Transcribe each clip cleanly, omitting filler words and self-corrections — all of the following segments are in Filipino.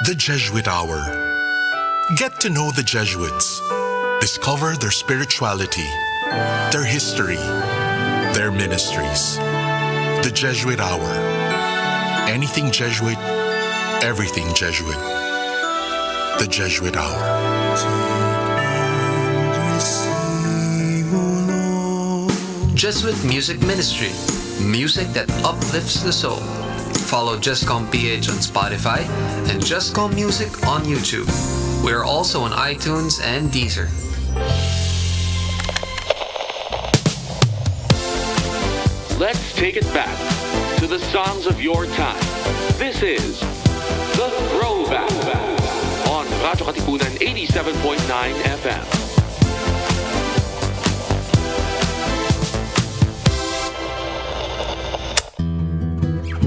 The Jesuit Hour. Get to know the Jesuits. Discover their spirituality, their history, their ministries. The Jesuit Hour. Anything Jesuit, everything Jesuit. The Jesuit Hour. Jesuit Music Ministry. Music that uplifts the soul. Follow JustCom PH on Spotify and JustCom Music on YouTube. We are also on iTunes and Deezer. Let's take it back to the songs of your time. This is The Throwback on Radyo Katipunan 87.9 FM.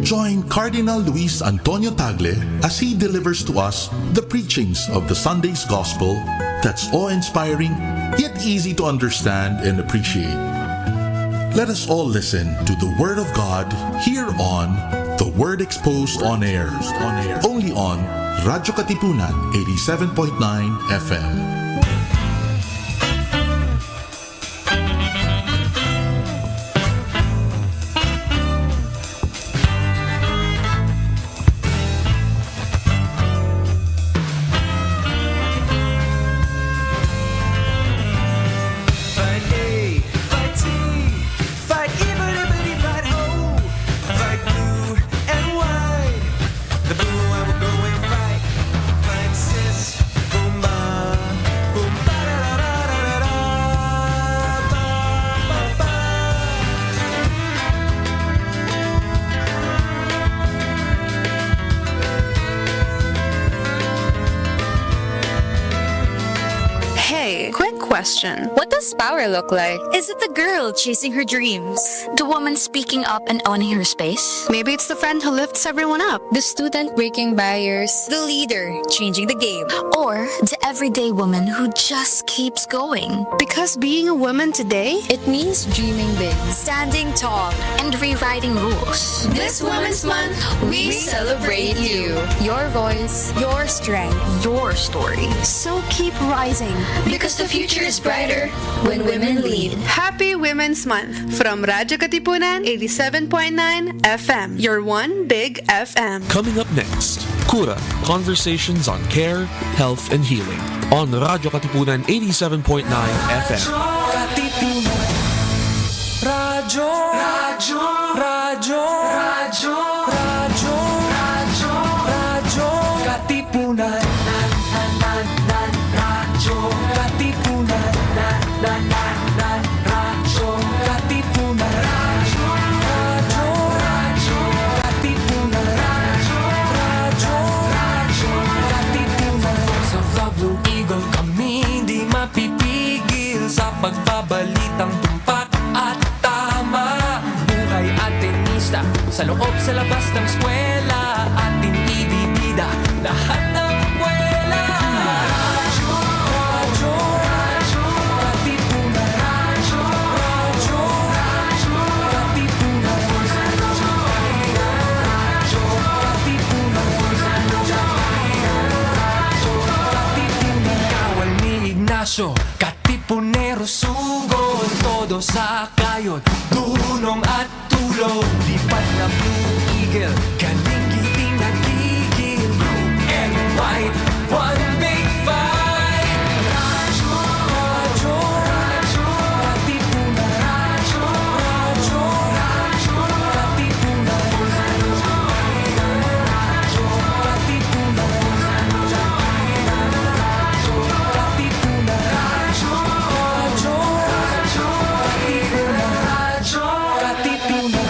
Join Cardinal Luis Antonio Tagle as he delivers to us the preachings of the Sunday's Gospel that's awe-inspiring, yet easy to understand and appreciate. Let us all listen to the Word of God here on The Word Exposed on Air, only on Radyo Katipunan 87.9 FM. Question. What does power look like? Is it the girl chasing her dreams? The woman speaking up and owning her space? Maybe it's the friend who lifts everyone up. The student breaking barriers? The leader changing the game? Or the everyday woman who just keeps going? Because being a woman today, it means dreaming big, standing tall, and rewriting rules. This Women's Month, we celebrate you. Your voice, your strength, your story. So keep rising. Because the future is brighter when women lead. Happy Women's Month from Radyo Katipunan 87.9 FM, your one big FM. Coming up next, Cura, conversations on care, health, and healing on Radyo Katipunan 87.9 FM. Radyo, Radyo, Radyo, Radyo, Radyo, Radyo, Radyo, Katipunan, Radyo, Katipunan, Radyo, Katipunan, Radyo, Radyo, Katipunan, Radyo, Katipunan. Sa Blue Eagle kami di mapipigil sa pagbabalitang tumpak at tama. Buhay Atenista sa loob sa labas ng eskwela, ating ibibida lahat ng eskwela. Radyo, Radyo, Radyo, Katipunan, Radyo, Radyo, Radyo, Katipunan, Radyo, Katipunan, Radyo, Katipunan. Kawal ni Ignacio, Katipunero, sugod, todo sa kayod, tulong at tulong. Lipat na Blue Eagle, galing giting nagigil. Blue and white, one big fight. Radyo, Radyo, Radyo, Katipunan, Radyo, Radyo, Radyo, Katipunan, Radyo, Katipunan, Radyo, Katipunan, Radyo, Radyo, Radyo, Katipunan, Radyo, Katipunan.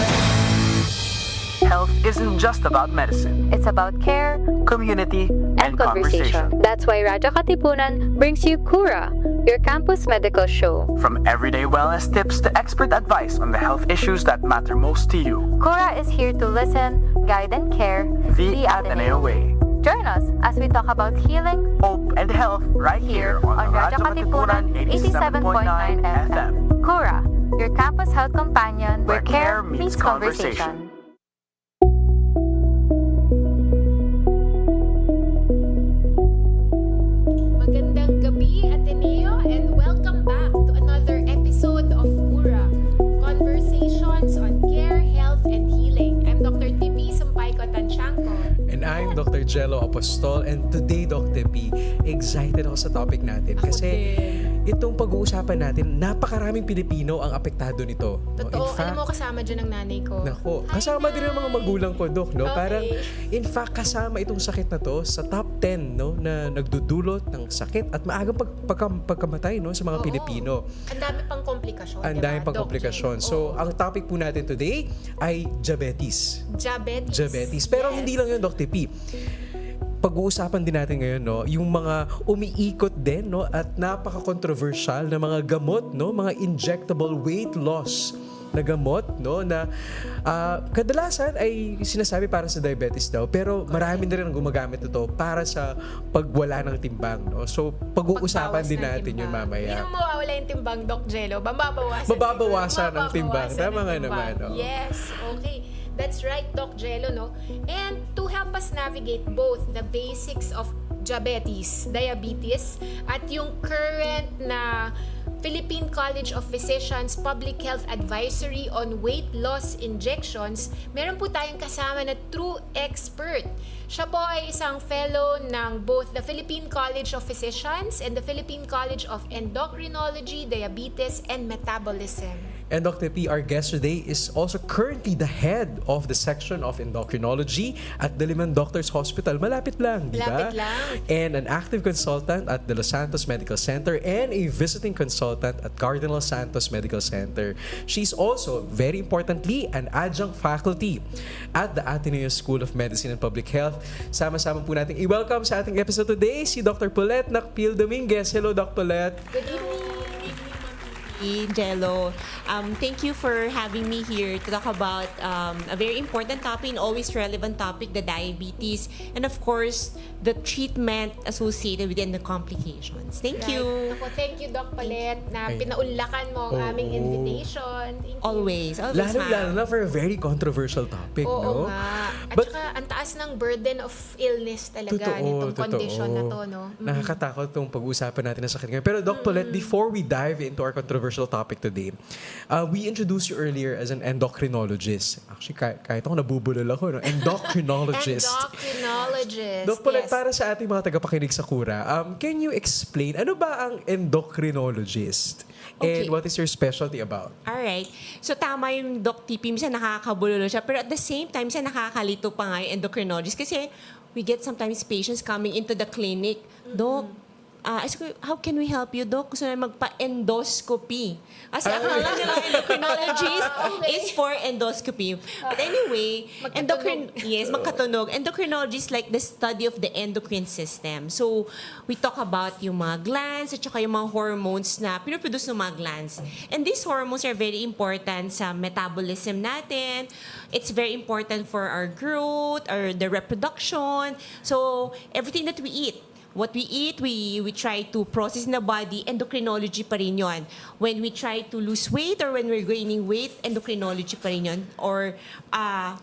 Health isn't just about medicine. It's about care, Community and conversation. That's why Radyo Katipunan brings you Cura, your campus medical show. From everyday wellness tips to expert advice on the health issues that matter most to you. Cura is here to listen, guide, and care The Ateneo way. Join us as we talk about healing, Hope and health right here on Radyo Katipunan 87.9 FM. Cura, your campus health companion Where care meets conversation. and welcome back to another episode of Cura, Conversations on Care, Health, and Healing. I'm Dr. Tippy, Sumpaico-Tanchanco. And I'm Dr. Gelo, Apostol. And today, Dr. P, excited ako sa topic natin. Kasi itong pag-uusapan natin, napakaraming Pilipino ang apektado nito. Totoo. In fact, Alam mo, kasama dyan ang nanay ko. Nako, kasama din ang mga magulang ko, Dok. No? Okay. Parang, in fact, kasama itong sakit na to sa top 10 no, na nagdudulot ng sakit at maagang pagkamatay no, sa mga Pilipino. Ang dami pang komplikasyon, Ang dami pang komplikasyon. So, ang topic po natin today ay diabetes. Diabetes. Pero hindi lang yun, Dr. P. Pag-uusapan din natin ngayon no, yung mga umiikot din no at napaka-controversial na mga gamot no, mga injectable weight loss na gamot no na kadalasan ay sinasabi para sa diabetes daw pero marami na rin ang gumagamit ito para sa pagwala ng timbang no. So pag-uusapan din natin yun mamaya. Hindi mo mawawala yung timbang, Doc Gelo. Mababawasan ng timbang. Tama nga naman. No? Yes, okay. That's right, Doc Gelo, no? And to help us navigate both the basics of diabetes, at yung current na Philippine College of Physicians Public Health Advisory on Weight Loss Injections, meron po tayong kasama na true expert. Siya po ay isang fellow ng both the Philippine College of Physicians and the Philippine College of Endocrinology, Diabetes, and Metabolism. And Dr. P, our guest today is also currently the head of the section of endocrinology at the Liman Doctors Hospital. Malapit lang, di ba? Malapit lang. And an active consultant at the Los Santos Medical Center and a visiting consultant at Cardinal Santos Medical Center. She's also, very importantly, an adjunct faculty at the Ateneo School of Medicine and Public Health. Sama-sama po natin i-welcome sa ating episode today si Dr. Paulette Nacpil-Dominguez. Hello, Dr. Paulette. Good evening. Gelo. Thank you for having me here to talk about a very important topic and always relevant topic, the diabetes, and of course, the treatment associated with the complications. Thank you. Ako, thank you, Doc Paulette, na pinaunlakan mo ang aming invitation. Thank you. Always, Lalo na for a very controversial topic, Oo no? nga. At saka, ang taas ng burden of illness talaga nitong condition na to, no? Nakakatakot itong pag-uusapan natin na sakit ngayon. Pero Doc Paulette, before we dive into our controversial topic today, we introduced you earlier as an endocrinologist. Actually, kahit ako nabubulol ako, no? Endocrinologist. Endocrinologist. Doc Paulette, yes. para sa ating mga tagapakinig sa Cura, can you explain, ano ba ang endocrinologist? Okay. And what is your specialty about? Alright. So, tama yung Doc TP. Minsan nakakabulolo siya. Pero at the same time, minsan nakakalito pa nga yung endocrinologist. Kasi we get sometimes patients coming into the clinic. Doc, how can we help you, Doc? Gusto na magpa-endoscopy. Kasi akala nila endocrinologist is for endoscopy. But anyway, magkatunog. Endocrinologist like the study of the endocrine system. So, we talk about yung mga glands at saka yung mga hormones na pinoproduce ng mga glands. And these hormones are very important sa metabolism natin. It's very important for our growth, or the reproduction. So, everything that we eat, what we eat, we try to process in the body, endocrinology pa rin yun. When we try to lose weight or when we're gaining weight, endocrinology pa rin yun. Or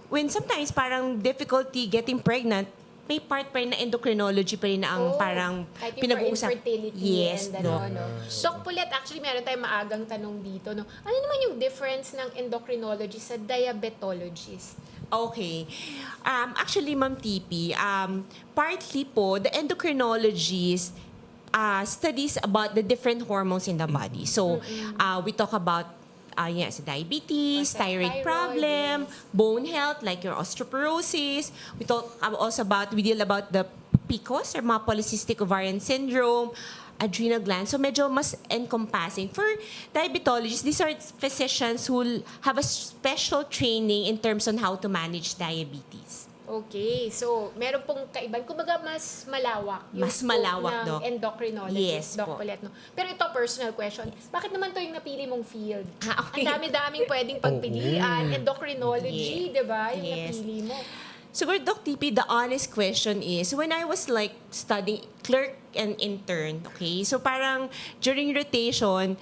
when sometimes parang difficulty getting pregnant, may part pa rin na endocrinology pa rin na ang parang pinag-uusap. Yes, no. Doc Paulette, actually meron tayong maagang tanong dito. No? Ano naman yung difference ng endocrinologist sa diabetologist? Okay. Actually, Ma'am Tippy, partly po, the endocrinologist studies about the different hormones in the body. So, we talk about diabetes, thyroid problem, bone health, like your osteoporosis. We deal about the PCOS, or mga polycystic ovarian syndrome, adrenal glands. So medyo mas encompassing. For diabetologists, these are physicians who have a special training in terms on how to manage diabetes. Okay, so meron pong kaiban. Kumbaga mas malawak yung mas malawak, ng endocrinologist, yes, Doc Paulette. No? Pero ito, personal question. Bakit naman to yung napili mong field? Okay. Ang dami-daming pwedeng pagpilian. Endocrinology, di ba? Yung napili mo. Siguro, Doc TP, the honest question is, when I was like studying clerk and intern, okay, so parang during rotation,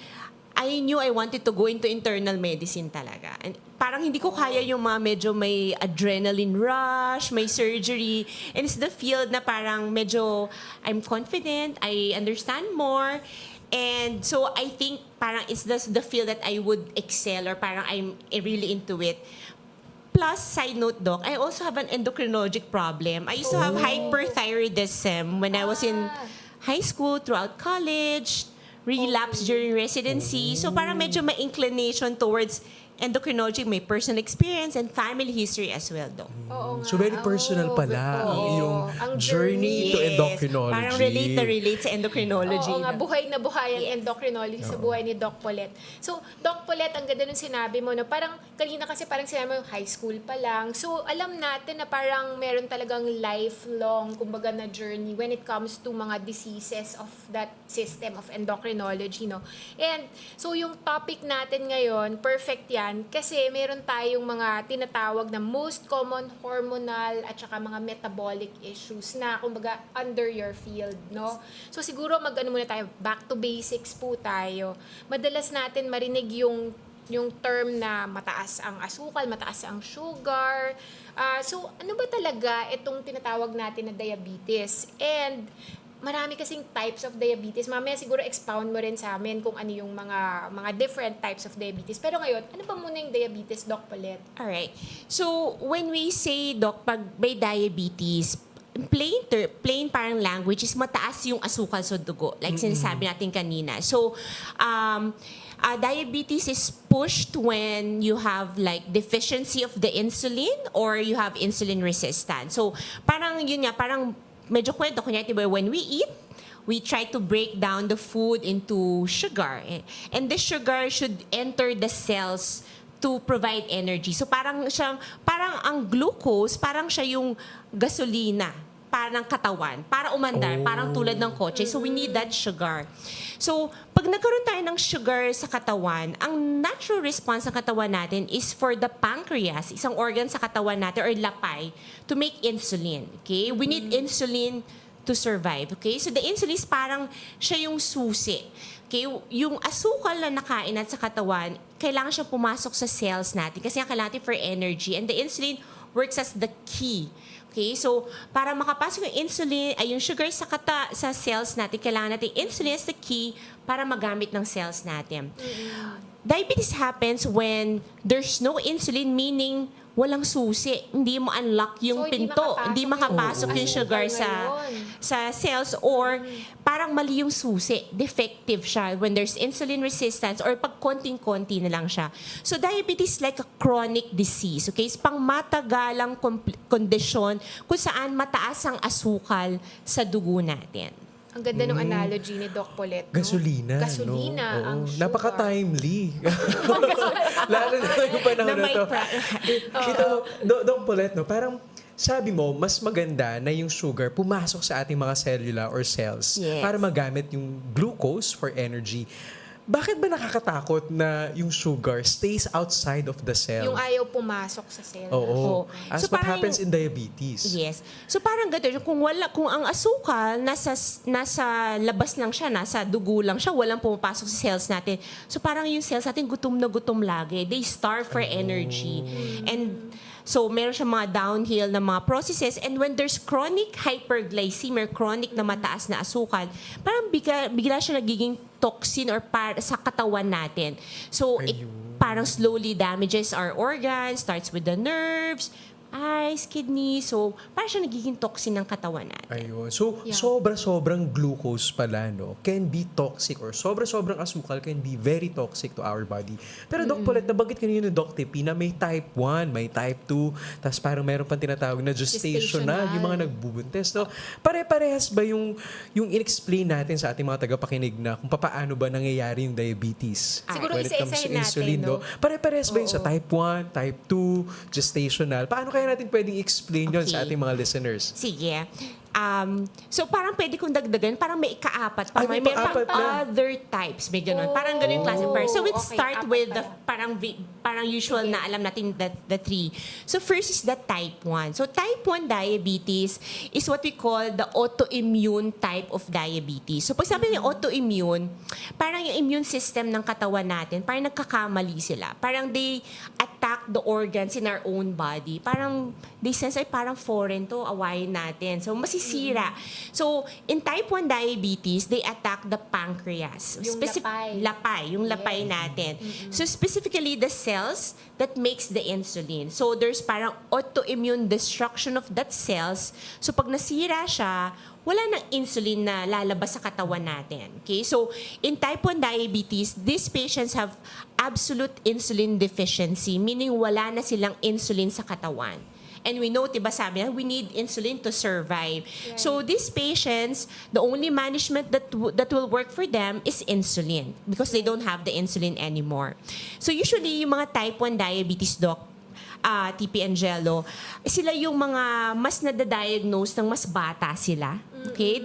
I knew I wanted to go into internal medicine talaga. And parang hindi ko kaya yung mga medyo may adrenaline rush, may surgery. And it's the field na parang medyo I'm confident, I understand more. And so I think parang it's the field that I would excel or parang I'm really into it. Plus, side note, Doc, I also have an endocrinologic problem. I used to have hyperthyroidism when I was in high school, throughout college, relapse during residency. So parang medyo may inclination towards endocrinology, may personal experience and family history as well, Doc. So very personal pala yung Ang journey to Yes. endocrinology. Parang relate sa endocrinology. Oo nga, buhay na buhay ang endocrinology sa buhay ni Doc Paulette. So, Doc Paulette, ang ganda nung sinabi mo, no? Parang kanina kasi parang sinabi mo, high school pa lang. So, alam natin na parang meron talagang lifelong, kumbaga na journey when it comes to mga diseases of that system of endocrinology, no? And, so yung topic natin ngayon, perfect yan, kasi meron tayong mga tinatawag na most common hormonal at saka mga metabolic issues na kumbaga under your field, no? So siguro mag-ano muna tayo, back to basics po tayo. Madalas natin marinig yung term na mataas ang asukal, mataas ang sugar. So ano ba talaga itong tinatawag natin na diabetes? And marami kasing types of diabetes. Mamaya siguro expound mo rin sa amin kung ano yung mga different types of diabetes. Pero ngayon, ano pa muna yung diabetes, Doc Paulette? Alright. So, when we say, Doc, pag may diabetes, plain parang language is mataas yung asukal sa dugo. Like sinasabi natin kanina. So, diabetes is pushed when you have like deficiency of the insulin or you have insulin resistance. So, parang yun nga, parang medyo kwento, kunyari, when we eat, we try to break down the food into sugar. And the sugar should enter the cells to provide energy. So parang ang glucose, parang siya yung gasolina para ng katawan, para umandar, parang tulad ng kotse. So we need that sugar. So pag nagkaroon tayo ng sugar sa katawan, ang natural response ng katawan natin is for the pancreas, isang organ sa katawan natin or lapay, to make insulin. Okay? We need insulin to survive. Okay? So the insulin is parang siya yung susi. Okay? Yung asukal na nakain natin sa katawan, kailangan siya pumasok sa cells natin kasi kailangan natin for energy. And the insulin works as the key. Okay, so para makapasok yung insulin, ay yung sugar sa cells natin, kailangan natin insulin as the key para magamit ng cells natin. Diabetes happens when there's no insulin, meaning walang susi. Hindi mo unlock yung pinto. Hindi makapasok yung sugar sa cells or parang mali yung susi. Defective siya when there's insulin resistance or pag konting-konti na lang siya. So diabetes is like a chronic disease. Okay? So, pang matagalang kondisyon kung saan mataas ang asukal sa dugo natin. Ang ganda ng analogy ni Doc Paulette. No? Gasolina. Gasolina, no? ang sugar. Napaka-timely. Lalo na yung panahon na to. Ito, Doc Paulette, no? Parang sabi mo, mas maganda na yung sugar pumasok sa ating mga cellula or cells para magamit yung glucose for energy. Bakit ba nakakatakot na yung sugar stays outside of the cell? Yung ayaw pumasok sa cell. Oo. As so what happens in diabetes. Yes. So parang ganito, kung ang asukal nasa labas lang siya, nasa dugo lang siya, walang pumapasok sa cells natin. So parang yung cells natin gutom na gutom lagi. They starve for energy. And so meron siya mga downhill na mga processes, and when there's chronic hyperglycemia, chronic na mataas na asukal, parang bigla siya nagiging toxin or sa katawan natin. So it parang slowly damages our organs, starts with the nerves, eyes, kidney. So, parang siya nagiging toxin ng katawan natin. Ayun. So, sobra-sobrang glucose pala, no, can be toxic or sobra-sobrang asukal can be very toxic to our body. Pero Doc Paulette, nabanggit kanina ni Doc Tippy na may type 1, may type 2, tapos parang meron pang tinatawag na gestational, yung mga nagbubuntis. No? Pare-parehas ba yung in-explain natin sa ating mga tagapakinig na kung paano ba nangyayari yung diabetes? Siguro isa-isahin insulin, natin, no? Pare-parehas ba yung sa type 1, type 2, gestational? Paano kaya natin pwedeng explain yun sa ating mga listeners? Sige. So parang pwede kong dagdagan, parang may ikaapat. Parang may pang-apat na. other types. May ganun. Parang ganun yung klase. So let's start with the parang usual na alam natin the three. So first is the type 1. So type 1 diabetes is what we call the autoimmune type of diabetes. So pag sabi niya autoimmune, parang yung immune system ng katawan natin, parang nagkakamali sila. Parang they attack the organs in our own body. Parang they sense ay parang foreign to, awayin natin. So masisira nasira. So, in type 1 diabetes, they attack the pancreas. Yung lapay. Yung lapay natin. So, specifically, the cells that makes the insulin. So, there's parang autoimmune destruction of that cells. So, pag nasira siya, wala nang insulin na lalabas sa katawan natin. Okay? So, in type 1 diabetes, these patients have absolute insulin deficiency, meaning wala na silang insulin sa katawan. And we know, diba sabi na, we need insulin to survive. Right. So, these patients, the only management that will work for them is insulin because they don't have the insulin anymore. So, usually, yung mga type 1 diabetes, Doc, Tippy and Gelo, sila yung mga mas nadadiagnose ng mas bata sila. Okay,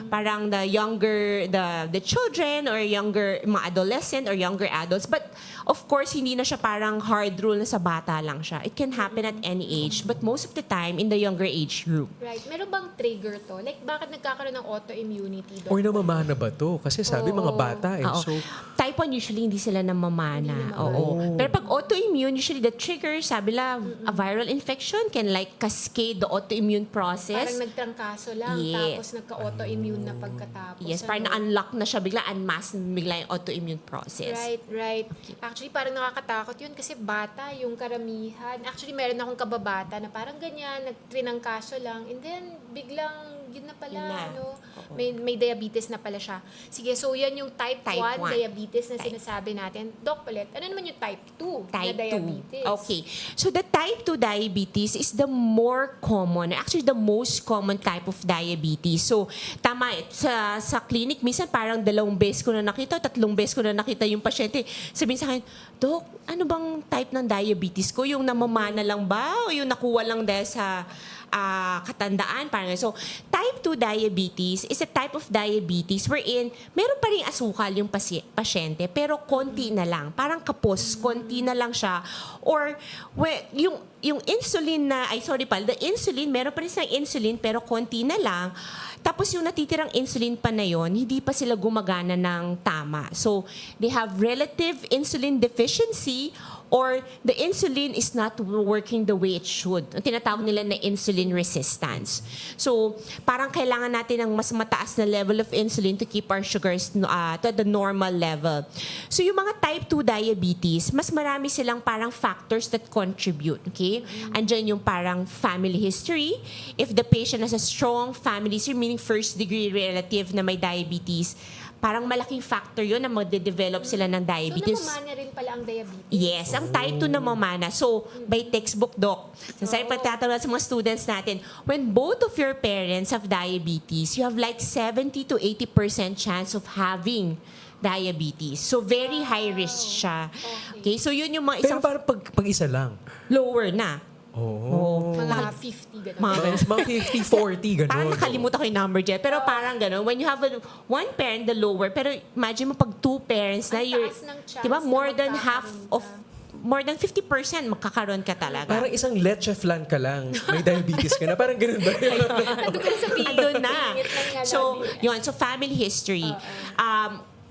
parang the younger the children or younger mga adolescent or younger adults, but of course hindi na siya parang hard rule na sa bata lang siya. It can happen at any age, but most of the time in the younger age group. Right. Meron bang trigger to? Like bakit nagkakaroon ng autoimmunity doon? Or namamana ba to? Kasi sabi mga bata eh. Oo. So type 1 usually hindi sila namamana. Oo. Pero pag autoimmune, usually the trigger, sabi la, a viral infection can like cascade the autoimmune process. Parang nagtrangkaso lang, tapos nagka-autoimmune na pagkatapos. Yes, parang na-unlock na siya bigla, unmask bigla yung autoimmune process. Right. Actually, parang nakakatakot yun kasi bata yung karamihan. Actually, meron akong kababata na parang ganyan, nagtrinangkaso lang, and then biglang yun na pala, may diabetes na pala siya. Sige, so yan yung type 1 diabetes na sinasabi natin. Doc Paulette, ano naman yung type 2 na diabetes? Okay. So the type 2 diabetes is the more common, actually the most common type of diabetes. So, tama, sa clinic, minsan parang 2 beses ko na nakita, 3 beses ko na nakita yung pasyente. Sabihin sa akin, Doc, ano bang type ng diabetes ko? Yung namamana lang ba? O yung nakuha lang dahil sa katandaan? Parang so, type 2 diabetes is a type of diabetes wherein meron pa rin asukal yung pasyente, pero konti na lang. Parang kapos, konti na lang siya. Or, yung insulin na, the insulin, meron pa rin silang insulin, pero konti na lang. Tapos yung natitirang insulin pa na yon, hindi pa sila gumagana ng tama. So, they have relative insulin deficiency or the insulin is not working the way it should. Ang tinatawag nila na insulin resistance. So, parang kailangan natin ng mas mataas na level of insulin to keep our sugars to the normal level. So, yung mga type 2 diabetes, mas marami silang parang factors that contribute. Okay? Andyan yung parang family history. If the patient has a strong family history, meaning first-degree relative na may diabetes, parang malaking factor yun na magde-develop sila ng diabetes. So, namamana rin pala ang diabetes? Yes, ang type 2 namamana. So, by textbook, Doc, sabi pagtatanong sa mga students natin, when both of your parents have diabetes, you have like 70 to 80% chance of having diabetes. So, very high risk siya. Okay, so yun yung mga pero parang pag isa lang. Lower na. Mga 50, gano'n. Mga 50, 40, gano'n. Parang nakalimutan ko yung number dyan. Pero parang gano'n. When you have one parent, the lower. Pero imagine mo pag 2 parents na you're, diba, more than 50% magkakaroon ka talaga. Parang isang leche flan ka lang. May diabetes ka na. Parang gano'n ba? Andun na. So, yun. So, family history.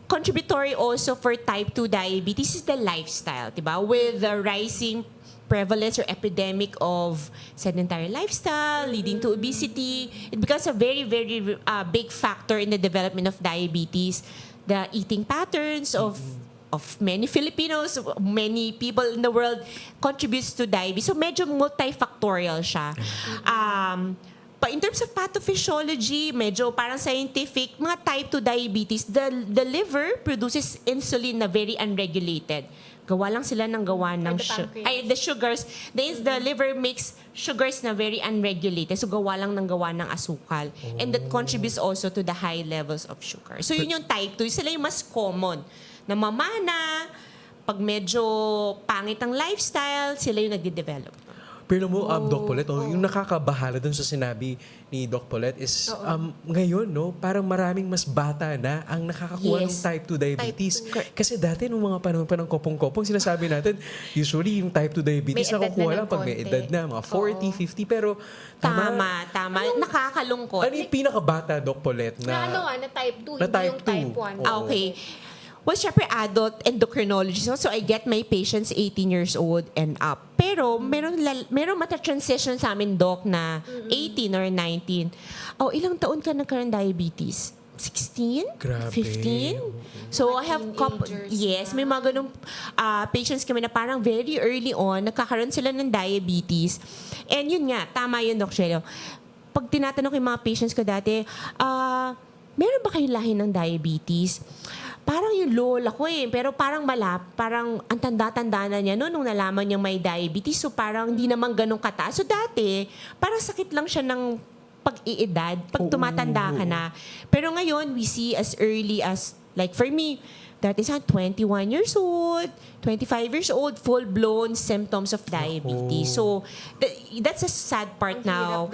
Contributory also for type 2 diabetes is the lifestyle, diba? With the rising prevalence or epidemic of sedentary lifestyle leading to obesity, it becomes a very, very big factor in the development of diabetes. The eating patterns of many Filipinos, many people in the world contributes to diabetes. So medyo multifactorial siya. In terms of pathophysiology, medyo parang scientific, mga type 2 diabetes, the liver produces insulin na very unregulated. Gawa lang sila ng gawa ng the sugars. The liver makes sugars na very unregulated. So gawa lang ng gawa ng asukal. And that contributes also to the high levels of sugar. So yun yung type 2. Sila yung mas common. Namamana, pag medyo pangit ang lifestyle, sila yung nagde-develop. Pero mo, Doc Paulette, yung nakakabahala dun sa sinabi ni Doc Paulette is, ngayon, parang maraming mas bata na ang nakakakuha ng type 2 diabetes. Kasi dati, nung mga panahon pa ng kopong-kopong, sinasabi natin, usually yung type 2 diabetes nakukuha lang pag may edad na, mga 40, 50, pero tama. Nakakalungkot. Ano yung pinakabata, Doc Paulette, na type 2, na hindi type yung type 1. Okay. well, syempre adult endocrinologist. So I get my patients 18 years old and up. Pero meron mata-transition sa amin, Doc, na 18 or 19. Oh, ilang taon ka nagkaroon diabetes? 16? Grabe. 15? So, I have yes, may mga ganung patients kami na parang very early on, nagkakaroon sila ng diabetes. And yun nga, tama yun, Doc Gelo. Pag tinatanong ko yung mga patients ko dati, meron ba kayong lahi ng diabetes? Parang yung lola ko pero parang parang ang tanda-tanda na niya nung nalaman niyang may diabetes. So, parang hindi naman ganun kataas. So, dati, parang sakit lang siya ng pag-iedad, pag tumatanda ka na. Pero ngayon, we see as early as, like for me, dati sa 21 years old, 25 years old, full-blown symptoms of diabetes. So, that's a sad part now.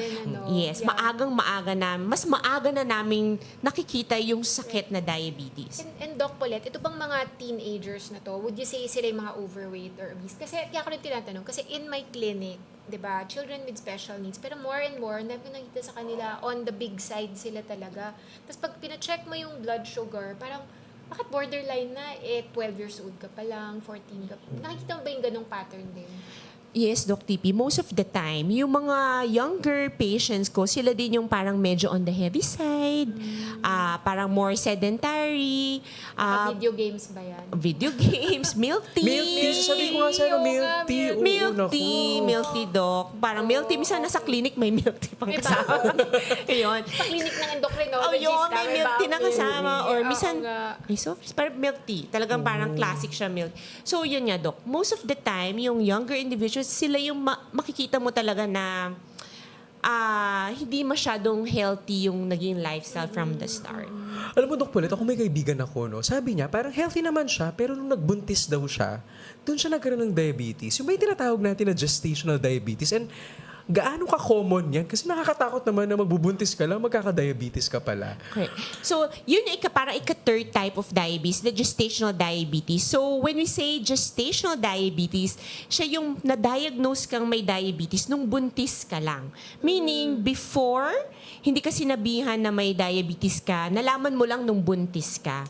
Yes, maaga na, mas maaga na naming nakikita yung sakit na diabetes. And Doc Paulette, ito bang mga teenagers na to, would you say sila yung mga overweight or obese? Kasi kaya ko rin tinatanong, kasi in my clinic, 'di ba, children with special needs, pero more and more, nakikita sa kanila, on the big side sila talaga. Tapos pag pina-check mo yung blood sugar, parang, bakit borderline na? 12 years old ka pa lang, 14 ka pa. Nakikita mo ba yung ganong pattern din? Yes, Doc Tippy. Most of the time, yung mga younger patients ko, sila din yung parang medyo on the heavy side, parang more sedentary. Video games ba yan? Video games, milk tea. Milk tea. Sabi ko nga sa'yo, milk tea. Milk tea, Doc. Parang milk tea. Minsan nasa clinic, may milk tea pang kasama. Ayun. Sa clinic ng endocrinologist. May milk tea na kasama. Or minsan, parang milk tea. Talagang parang classic siya milk. So, yun nga, Doc. Most of the time, yung younger individuals, sila yung makikita mo talaga na hindi masyadong healthy yung naging lifestyle from the start. Alam mo, Doc Paulette, ako may kaibigan ako, no? Sabi niya, parang healthy naman siya, pero nung nagbuntis daw siya, doon siya nagkaroon ng diabetes. Yung may tinatawag natin na gestational diabetes. And gaano ka-common yan? Kasi nakakatakot naman na magbubuntis ka lang, magkaka-diabetes ka pala. Okay. So, yun yung parang third type of diabetes, the gestational diabetes. So, when we say gestational diabetes, siya yung na-diagnose kang may diabetes nung buntis ka lang. Meaning, before, hindi ka sinabihan na may diabetes ka, nalaman mo lang nung buntis ka.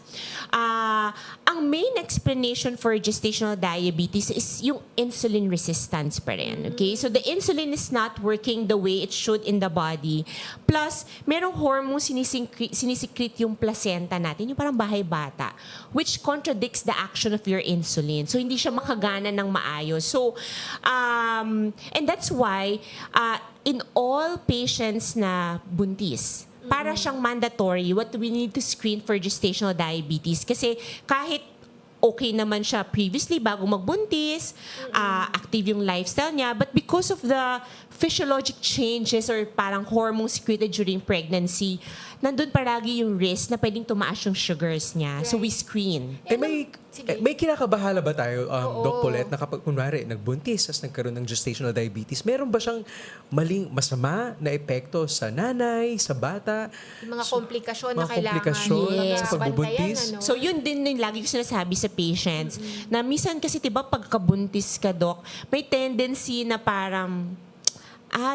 Ang main explanation for gestational diabetes is yung insulin resistance pa rin. Okay? So, the insulin is not working the way it should in the body. Plus, merong hormone sinisecrete yung placenta natin, yung parang bahay bata, which contradicts the action of your insulin. So, hindi siya makagana ng maayos. So, and that's why, in all patients na buntis, para siyang mandatory what we need to screen for gestational diabetes. Kasi kahit okay naman siya previously bago magbuntis, active yung lifestyle niya, but because of the physiologic changes or parang hormones secreted during pregnancy, nandun palagi yung risk na pwedeng tumaas yung sugars niya. Right. So we screen. May kinakabahala ba tayo, Doc Paulette, na kapag kunwari nagbuntis at nagkaroon ng gestational diabetes, meron ba siyang maling masama na epekto sa nanay, sa bata? Mga komplikasyon na kailangan sa pagbubuntis? So yun din yung lagi ko sinasabi sa patients, na minsan kasi diba pagkabuntis ka, Doc, may tendency na parang,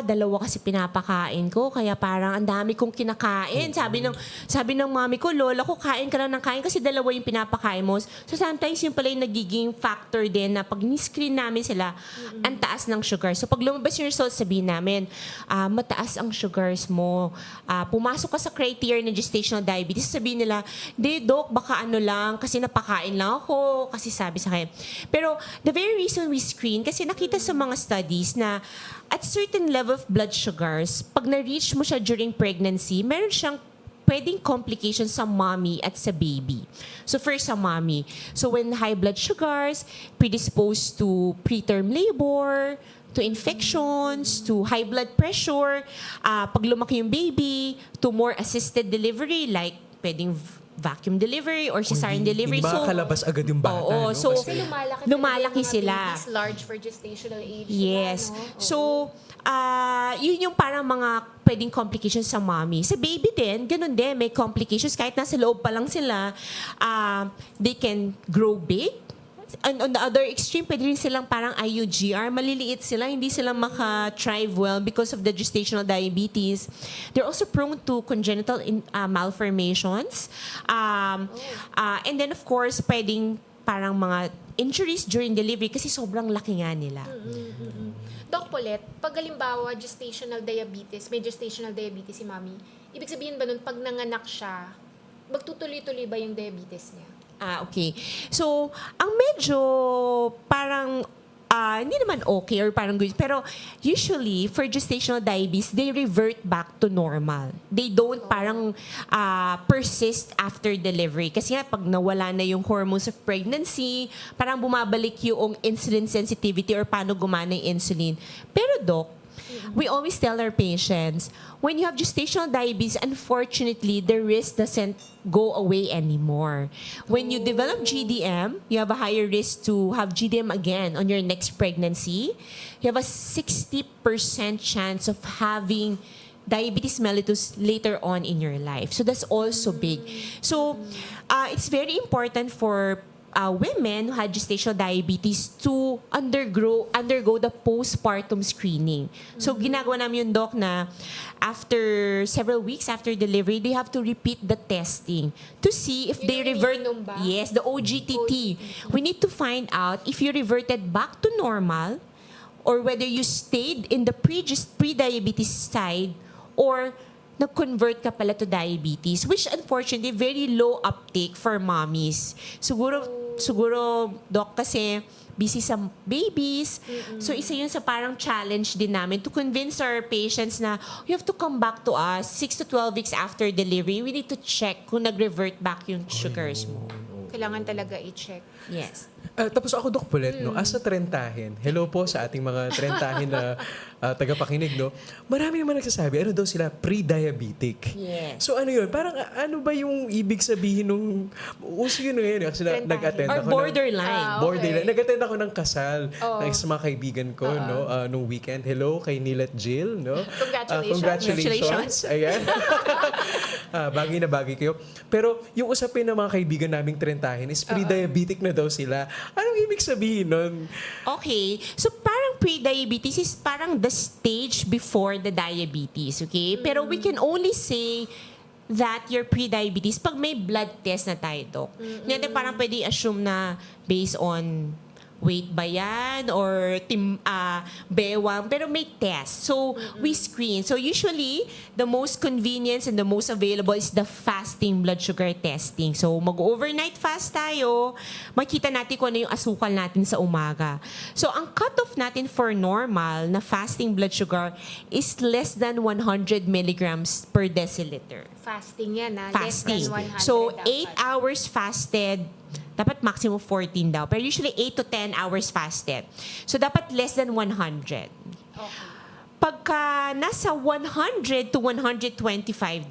dalawa kasi pinapakain ko, kaya parang ang dami kong kinakain. Sabi ng mami ko, lola ko, kain ka lang ng kain kasi dalawa yung pinapakain mo. So sometimes yung pala yung nagiging factor din na pag ni-screen namin sila, ang taas ng sugar. So pag lumabas yung results, sabihin namin, mataas ang sugars mo. Pumasok ka sa criteria ng gestational diabetes, sabihin nila, di, Doc, baka ano lang, kasi napakain lang ako, kasi sabi sa akin. Pero the very reason we screen, kasi nakita sa mga studies na at certain level of blood sugars, pag na-reach mo siya during pregnancy, meron siyang pwedeng complications sa mommy at sa baby. So first sa mommy. So when high blood sugars, predisposed to preterm labor, to infections, to high blood pressure, pag lumaki yung baby, to more assisted delivery like pwedeng vacuum delivery or cesarean delivery. Hindi makalabas agad yung bata. Oo. So, lumalaki sila. Babies large for gestational age. Yes. So, yun yung parang mga pwedeng complications sa mommy. Sa baby din, ganun din. May complications. Kahit nasa loob pa lang sila, they can grow big. on the other extreme, pwede rin silang parang IUGR. Maliliit sila, hindi sila maka-thrive well because of the gestational diabetes. They're also prone to congenital malformations. And then, of course, pwedeng parang mga injuries during delivery kasi sobrang laki nga nila. Doc Paulette, pag halimbawa gestational diabetes, may gestational diabetes si mami, ibig sabihin ba nun pag nanganak siya, magtutuloy-tuloy ba yung diabetes niya? Okay. So, ang medyo parang hindi naman okay or parang good. Pero usually, for gestational diabetes, they revert back to normal. They don't parang persist after delivery. Kasi nga, pag nawala na yung hormones of pregnancy, parang bumabalik yung insulin sensitivity or paano gumana yung insulin. Pero Doc, we always tell our patients, when you have gestational diabetes, unfortunately, the risk doesn't go away anymore. When you develop GDM, you have a higher risk to have GDM again on your next pregnancy. You have a 60% chance of having diabetes mellitus later on in your life. So that's also big. So it's very important for women who had gestational diabetes to undergo the postpartum screening. So ginagawa namin yung doc na after several weeks after delivery, they have to repeat the testing to see if they revert. Yes, the OGTT. We need to find out if you reverted back to normal or whether you stayed in the pre-diabetes side or nag-convert ka pala to diabetes, which unfortunately very low uptake for mommies. Siguro, Doc, kasi busy sa babies. So, isa yun sa parang challenge din namin to convince our patients na you have to come back to us 6 to 12 weeks after delivery. We need to check kung nag-revert back yung sugars mo. Kailangan talaga i-check. Yes. Tapos ako, Doc Paulette, no, as a trentahin, hello po sa ating mga trentahin na tagapakinig, no? Marami naman nagsasabi, ano daw sila, pre-diabetic. Yes. So ano yun? Parang ano ba yung ibig sabihin nung, uso yun ngayon, kasi nag-attend or ako borderline. Borderline. Nag-attend ako ng kasal ng isa mga kaibigan ko, no, nung weekend. Hello kay Neil at Jill, no? Congratulations. Ayan. Bagay na bagay kayo. Pero yung usapin ng mga kaibigan naming trentahin is pre-diabetic na daw sila. Anong ibig sabihin nun? Okay. So, parang pre-diabetes is parang the stage before the diabetes, okay? Pero we can only say that you're pre-diabetes pag may blood test na tayo, Doc. Hindi parang pwede assume na based on weight ba yan or bewang, pero may test. So, we screen. So, usually, the most convenient and the most available is the fasting blood sugar testing. So, mag-overnight fast tayo, makita natin kung ano yung asukal natin sa umaga. So, ang cutoff natin for normal na fasting blood sugar is less than 100 milligrams per deciliter. Fasting yan, Fasting. Less than 100 So, 8 dapat. hours fasted, dapat maximum 14 daw. Pero usually 8 to 10 hours fasted. So, dapat less than 100. Okay. Pagka nasa 100 to 125,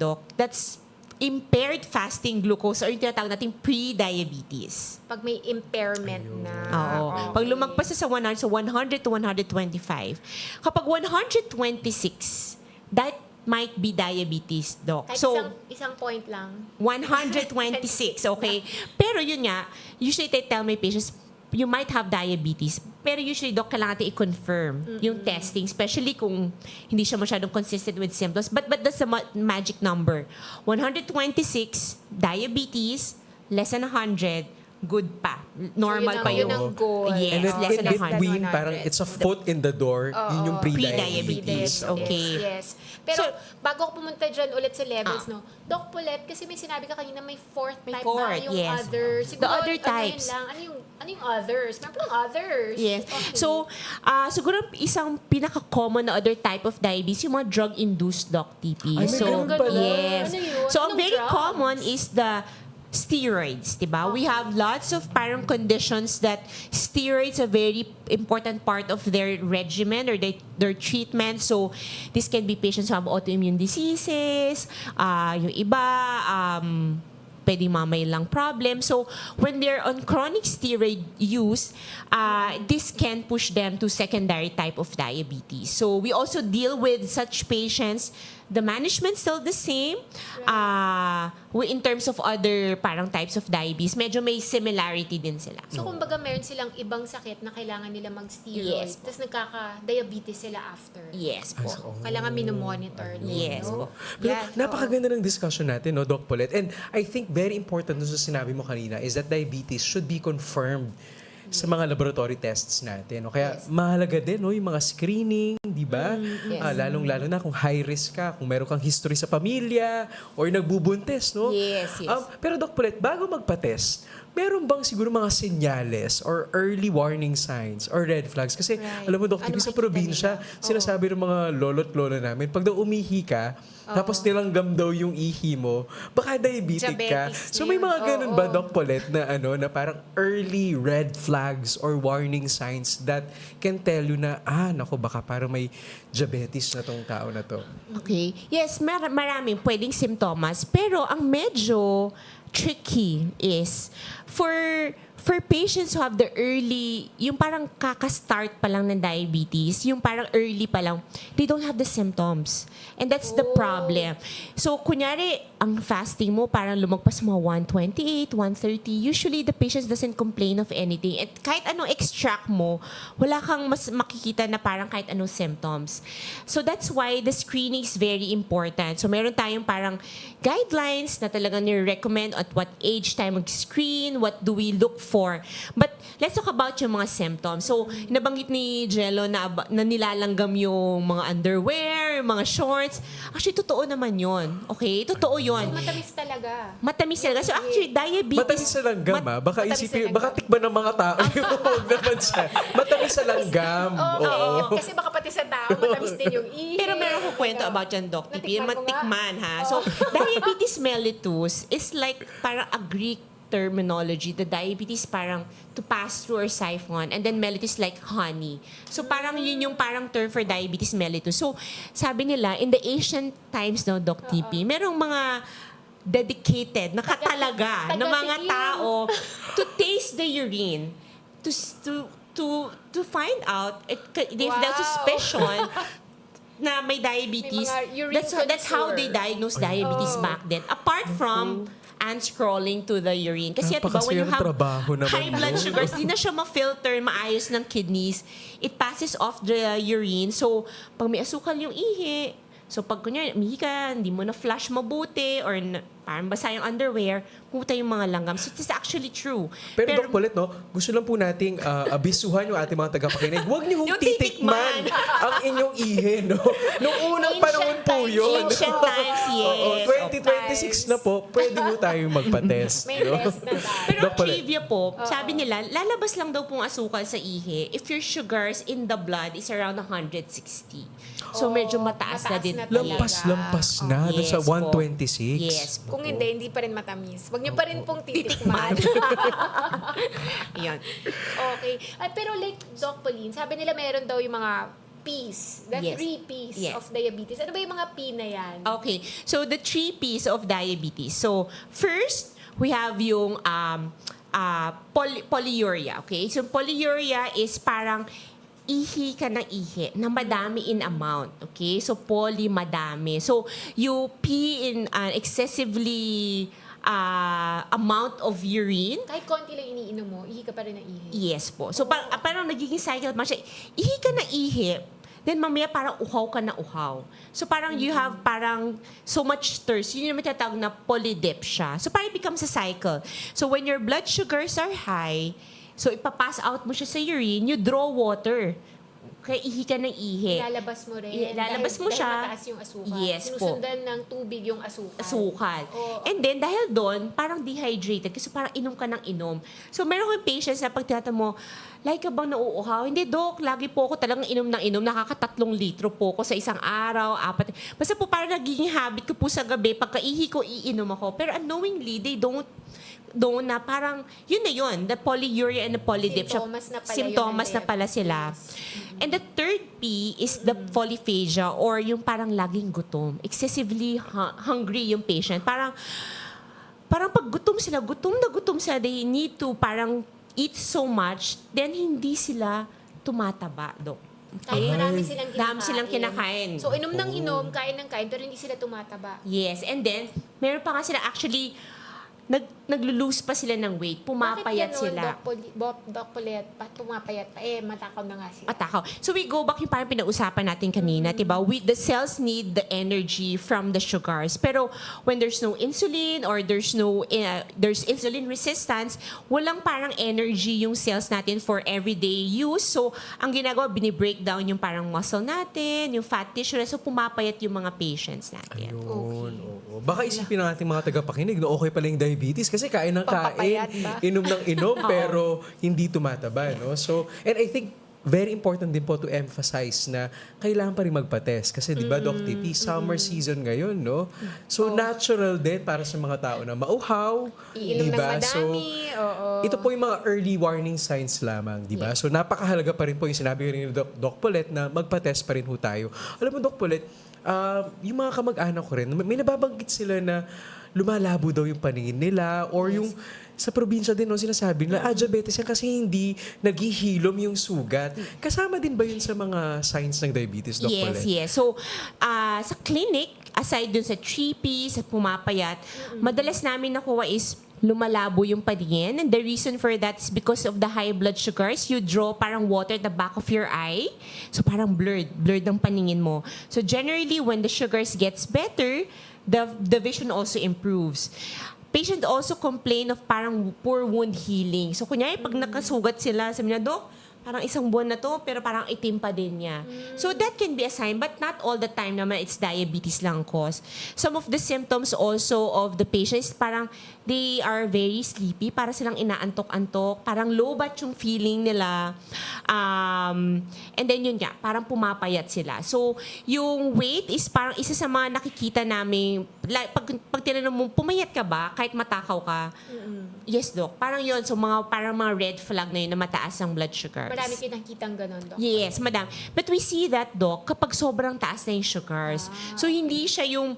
Doc, that's impaired fasting glucose or yung tinatawag natin pre-diabetes. Pag may impairment na. Oo. Pag lumagpas sa 100, so 100 to 125. Kapag 126, that might be diabetes, Doc. Kahit So, isang point lang. 126, okay? Pero yun nga, usually I tell my patients, you might have diabetes. Pero usually, Doc, kailangan natin i-confirm yung testing, especially kung hindi siya masyadong consistent with symptoms. But that's the magic number. 126, diabetes, less than 100, good pa. Normal pa yung... Yun ang goal. Yes, And then less in than 100. between, parang it's a foot in the door, yun yung pre-diabetes. Okay. Yes. Pero bago ako pumunta dyan ulit sa levels, no? Doc Paulette, kasi may sinabi ka kanina may fourth type fourth, na yung yes. others. Siguro, The other types. Ano yung others? Meron pa others. Yes. Okay. So, siguro isang pinaka-common na other type of diabetes, yung mga drug-induced, Doc, Tippy. Ay, may ganun pala. Yes. Ano yun? So, ang Anong very drugs? common is the steroids, diba? We have lots of parang conditions that steroids a very important part of their regimen or their treatment. So, this can be patients who have autoimmune diseases, yung iba, pwedeng mamay lang problem. So, when they're on chronic steroid use, this can push them to secondary type of diabetes. So, we also deal with such patients the management still the same. In terms of other parang types of diabetes, medyo may similarity din sila. So, kumbaga, meron silang ibang sakit na kailangan nila mag-steroid. Yes po. Tapos nagkaka-diabetes sila after. Yes po. Kailangan minomonitor. Yes po. Pero napakaganda ng discussion natin, no, Doc Paulette? And I think very important dun sa sinabi mo kanina is that diabetes should be confirmed sa mga laboratory tests natin. No? Kaya mahalaga din no, yung mga screening, di ba? Lalong-lalo na kung high risk ka, kung meron kang history sa pamilya, or nagbubuntis, no? Yes. Pero Doc Paulette, bago magpa-test, meron bang siguro mga senyales or early warning signs or red flags? Kasi alam mo, Doc, Ano sa makikita probinsya, sinasabi ng mga lolo't lola namin, pag daw umihi ka, tapos nilanggam daw yung ihi mo, baka diabetic ka. So may mga ganun ba, Doc Paulette, na na parang early red flags or warning signs that can tell you na, naku, baka parang may diabetes na tong tao na to? Okay. Yes, maraming pwedeng simptomas. Pero ang medyo tricky is for patients who have the early, yung parang kaka-start pa lang ng diabetes, yung parang early pa lang, they don't have the symptoms. And that's the problem. So, kunyari, ang fasting mo parang lumagpas mga 128, 130, usually the patient doesn't complain of anything. At kahit anong extract mo, wala kang mas makikita na parang kahit anong symptoms. So, that's why the screening is very important. So, meron tayong parang guidelines na talagang nire-recommend at what age tayo mag-screen, what do we look for. But let's talk about yung mga symptoms. So, nabanggit ni Gelo na nilalanggam yung mga underwear, yung mga shorts. Actually, totoo naman yun. Okay? Totoo yun. So, matamis talaga. Matamis talaga. So, actually, diabetes... Matamis sa langgam, Baka isipin, baka tikba ng mga tao yung naman siya. Matamis sa langgam. Oo. Kasi baka pati sa tao, matamis din yung ihi. Pero meron ko kwento about yan, Doc Tippy. Matikman, ha? So, diabetes mellitus is like parang a Greek terminology. The diabetes parang to pass through or siphon, and then mellitus like honey. So parang yun yung parang term for diabetes mellitus. So sabi nila, in the ancient times, no, Doc Tippy, merong mga dedicated, nakatalaga na mga tao to taste the urine, to find out if there's suspicion na may diabetes. That's how they diagnose diabetes back then. Apart from unscrolling to the urine. Kasi diba, when you have high blood sugars, di na siya ma-filter maayos ng kidneys. It passes off the urine. So, pag may asukal yung ihi, so pag kunyari, umihi ka, hindi mo na flush mabuti, or parang basa yung underwear, puta yung mga langgam. So, it's actually true. Pero Doc Paulette, no, gusto lang po nating abisuhan yung ating mga tagapakinig. Huwag niyo titikman ang inyong ihi, no? Noong unang panahon po yun. Ancient times, yes. 2026 na po, pwede mo tayong magpa-test. May test na tayo. Pero ang trivia po, sabi nila, lalabas lang daw pong asukal sa ihi if your sugars in the blood is around 160. So, medyo mataas na din. Lampas na doon sa 126. Yes po. Kung hindi pa rin matamis. Huwag niyo pa rin pong titikman. Yan. Okay. Pero like Doc Pauline, sabi nila meron daw yung mga P's. The 3 P's of diabetes. Ano ba yung mga P na yan? Okay. So, the 3 P's of diabetes. So, first, we have yung polyuria. Okay? So, polyuria is parang ihi ka ng ihi na madami in amount. Okay? So, poly, madami. So, you pee in excessively amount of urine. Kahit konti lang iniinom mo, ihi ka pa rin ng ihi. Yes po. So, parang nagiging cycle pa siya. Ihi ka ng ihi, then mamaya parang uhaw ka na uhaw. So, parang you have parang so much thirst. Yun yung matatawag na polydipsia. So, parang it becomes a cycle. So, when your blood sugars are high, so, ipapass out mo siya sa urine, you draw water. Kaya ihi ka ng ihi. Ilalabas mo rin. Ilalabas mo siya. Dahil mataas yung asukal. Yes po. Sinusundan ng tubig yung asukal. And then, dahil doon, parang dehydrated. Kasi parang inom ka ng inom. So, meron kang patients na pag tinatanong mo, like ka bang nauuhaw? Hindi, Doc. Lagi po ako talagang inom ng inom. Nakaka-3 litro po ako sa isang araw, 4. Basta po parang nagiging habit ko po sa gabi. Pagka-ihi ko, iinom ako. Pero unknowingly, they don't doon na parang, yun na yun, the polyuria and the polydipsia. Simptomas na pala sila. And the third P is the polyphagia, or yung parang laging gutom. Excessively hungry yung patient. Parang pag gutom sila, they need to parang eat so much, then hindi sila tumataba, Dok. Kahit marami silang kinakain. Dami silang kinakain. So, inom ng inom, kain ng kain, pero hindi sila tumataba. Yes, and then, meron pa nga sila actually, naglo-lose pa sila ng weight. Pumapayat sila. Doc Paulette, pumapayat pa. Matakaw na nga sila. Matakaw. So we go back yung parang pinag-usapan natin kanina, diba? The cells need the energy from the sugars. Pero when there's no insulin or there's insulin resistance, walang parang energy yung cells natin for everyday use. So ang ginagawa, binibreak down yung parang muscle natin, yung fat tissue. So pumapayat yung mga patients natin. Ayun, oo. Baka isipin ng ating mga tagapakinig na okay pala yung diabetes kasi kain ng kain, inom ng inom, pero hindi tumataba. No? So, and I think very important din po to emphasize na kailangan pa rin magpa-test. Kasi di ba, Doc Tippy, summer season ngayon, no? So, natural din para sa mga tao na mauhaw. Iinom ng madami. So, ito po yung mga early warning signs lamang, di ba? So, napakahalaga pa rin po yung sinabi rin ni Doc Paulette na magpa-test pa rin po tayo. Alam mo, Doc Paulette, yung mga kamag-anak ko rin, may nababanggit sila na lumalabo daw yung paningin nila or yung sa probinsya din, no, sinasabi nila, diabetes yan kasi hindi naghihilom yung sugat. Kasama din ba yun sa mga signs ng diabetes, Doc Paulette? Yes. So, sa clinic, aside dun sa trippy, sa pumapayat, madalas namin nakuha is lumalabo yung paningin. And the reason for that is because of the high blood sugars. You draw parang water at the back of your eye. So parang blurred ang paningin mo. So generally, when the sugars gets better, the vision also improves. Patient also complain of parang poor wound healing. So kunyari, pag nakasugat sila, sabi niya, Dok, parang isang buwan na to, pero parang itim pa din niya. So that can be a sign, but not all the time naman it's diabetes lang cause. Some of the symptoms also of the patients, parang they are very sleepy, para silang inaantok-antok, parang low bat yung feeling nila. And then yun nga, parang pumapayat sila. So yung weight is parang isa sa mga nakikita namin, like, pag tinanong mo, pumayat ka ba kahit matakaw ka? Yes, Doc. Parang yun. So parang mga red flag na yun na mataas ang blood sugar. Marami kitang ganon, Doc. Yes, madam. But we see that, Doc, kapag sobrang taas na yung sugars. So hindi siya yung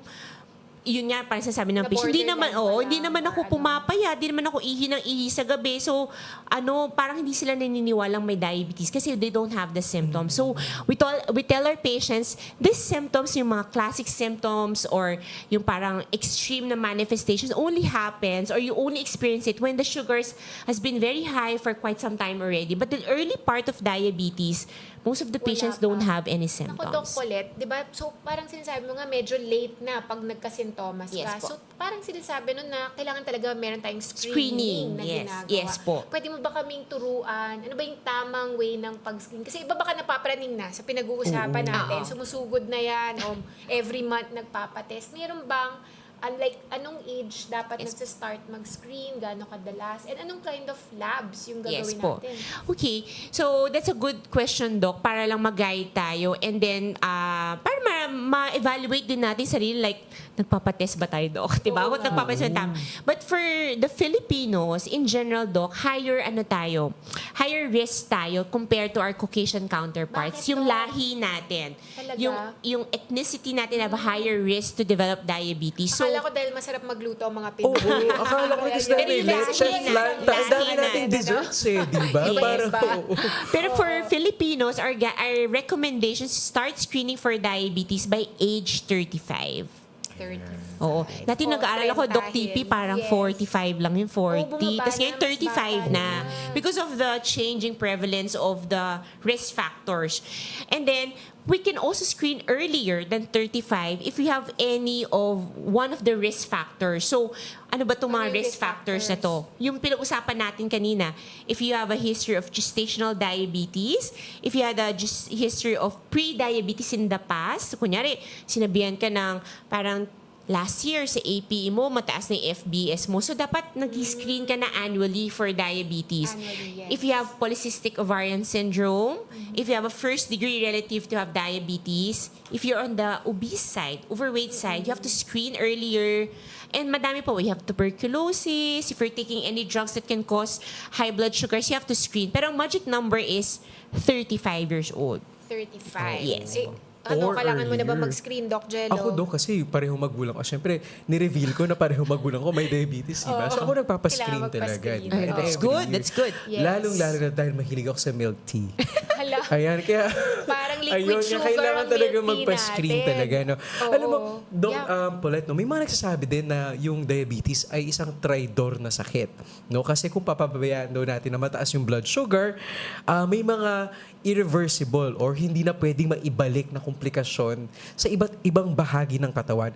yun nga, parang sasabi ng patient, hindi naman ako pumapaya, hindi naman ako ihi ng ihi sa gabi. So, parang hindi sila naniniwalang may diabetes kasi they don't have the symptoms. So, we tell our patients, these symptoms, yung mga classic symptoms or yung parang extreme na manifestations only happens or you only experience it when the sugars has been very high for quite some time already. But the early part of diabetes, most of the patients don't have any symptoms. Ako, Doc Paulette, di ba? So, parang sinasabi mo nga, medyo late na pag nagka-sintomas ka. Yes po. So, parang sinasabi nun na kailangan talaga meron tayong screening na ginagawa. Yes po. Pwede mo ba kaming turuan? Ano ba yung tamang way ng pag-screen? Kasi iba baka napapraning na sa pinag-uusapan natin. Sumusugod na yan o every month nagpapatest. Meron bang anong age dapat nagsa-start mag-screen, gaano kadalas, and anong kind of labs yung gagawin natin? Okay. So, that's a good question, Doc, para lang mag-guide tayo. And then, para ma-evaluate din natin sarili, like, nagpapatest ba tayo, Doc? Diba? Kung nagpapatest ba tayo. But for the Filipinos, in general, Doc, higher risk tayo compared to our Caucasian counterparts. Bakit, yung Doc? lahi natin. Talaga? Yung ethnicity natin have a higher risk to develop diabetes. So, Akala ko dahil masarap magluto ang mga Pinoy. Akala ko kasi dahil Chef Lanta, ang dami nating desserts diba? Pero for Filipinos, our recommendations start screening for diabetes by age 35. 35. Oo. Dati nag-aaral ako, Doc Tippy, parang 45 lang yung 40. Tapos ngayon 35 na. Because of the changing prevalence of the risk factors. And then, we can also screen earlier than 35 if we have one of the risk factors. So, ano ba itong mga risk factors na to? Yung pinag-usapan natin kanina, if you have a history of gestational diabetes, if you had a history of pre-diabetes in the past, kunyari, sinabihan ka ng parang last year sa APE mo, mataas na yung FBS mo. So, dapat nag-screen ka na annually for diabetes. Annually, yes. If you have polycystic ovarian syndrome, if you have a first-degree relative to have diabetes, if you're on the obese side, overweight side, you have to screen earlier. And madami po, we have tuberculosis. If you're taking any drugs that can cause high blood sugars, you have to screen. Pero ang magic number is 35 years old. 35. Yes. Kailangan mo na ba mag-screen, Doc Gelo? Ako, Doc, kasi pareho magulang ko. Siyempre, ni-reveal ko na pareho magulang ko may diabetes, diba? So ako nagpapascreen talaga. Diba? That's good. Lalong-lalo na dahil mahilig ako sa milk tea. Hala. Ayan, kaya... Parang liquid sugar kailangan ang talaga milk tea magpa-screen natin. talaga. No? Oo. Alam mo, Doc Yeah. Paulette, no, may mga nagsasabi din na yung diabetes ay isang tridor na sakit. No? Kasi kung papabayaan daw natin na mataas yung blood sugar, may mga irreversible or hindi na pwedeng maibalik na komplikasyon sa iba't ibang bahagi ng katawan.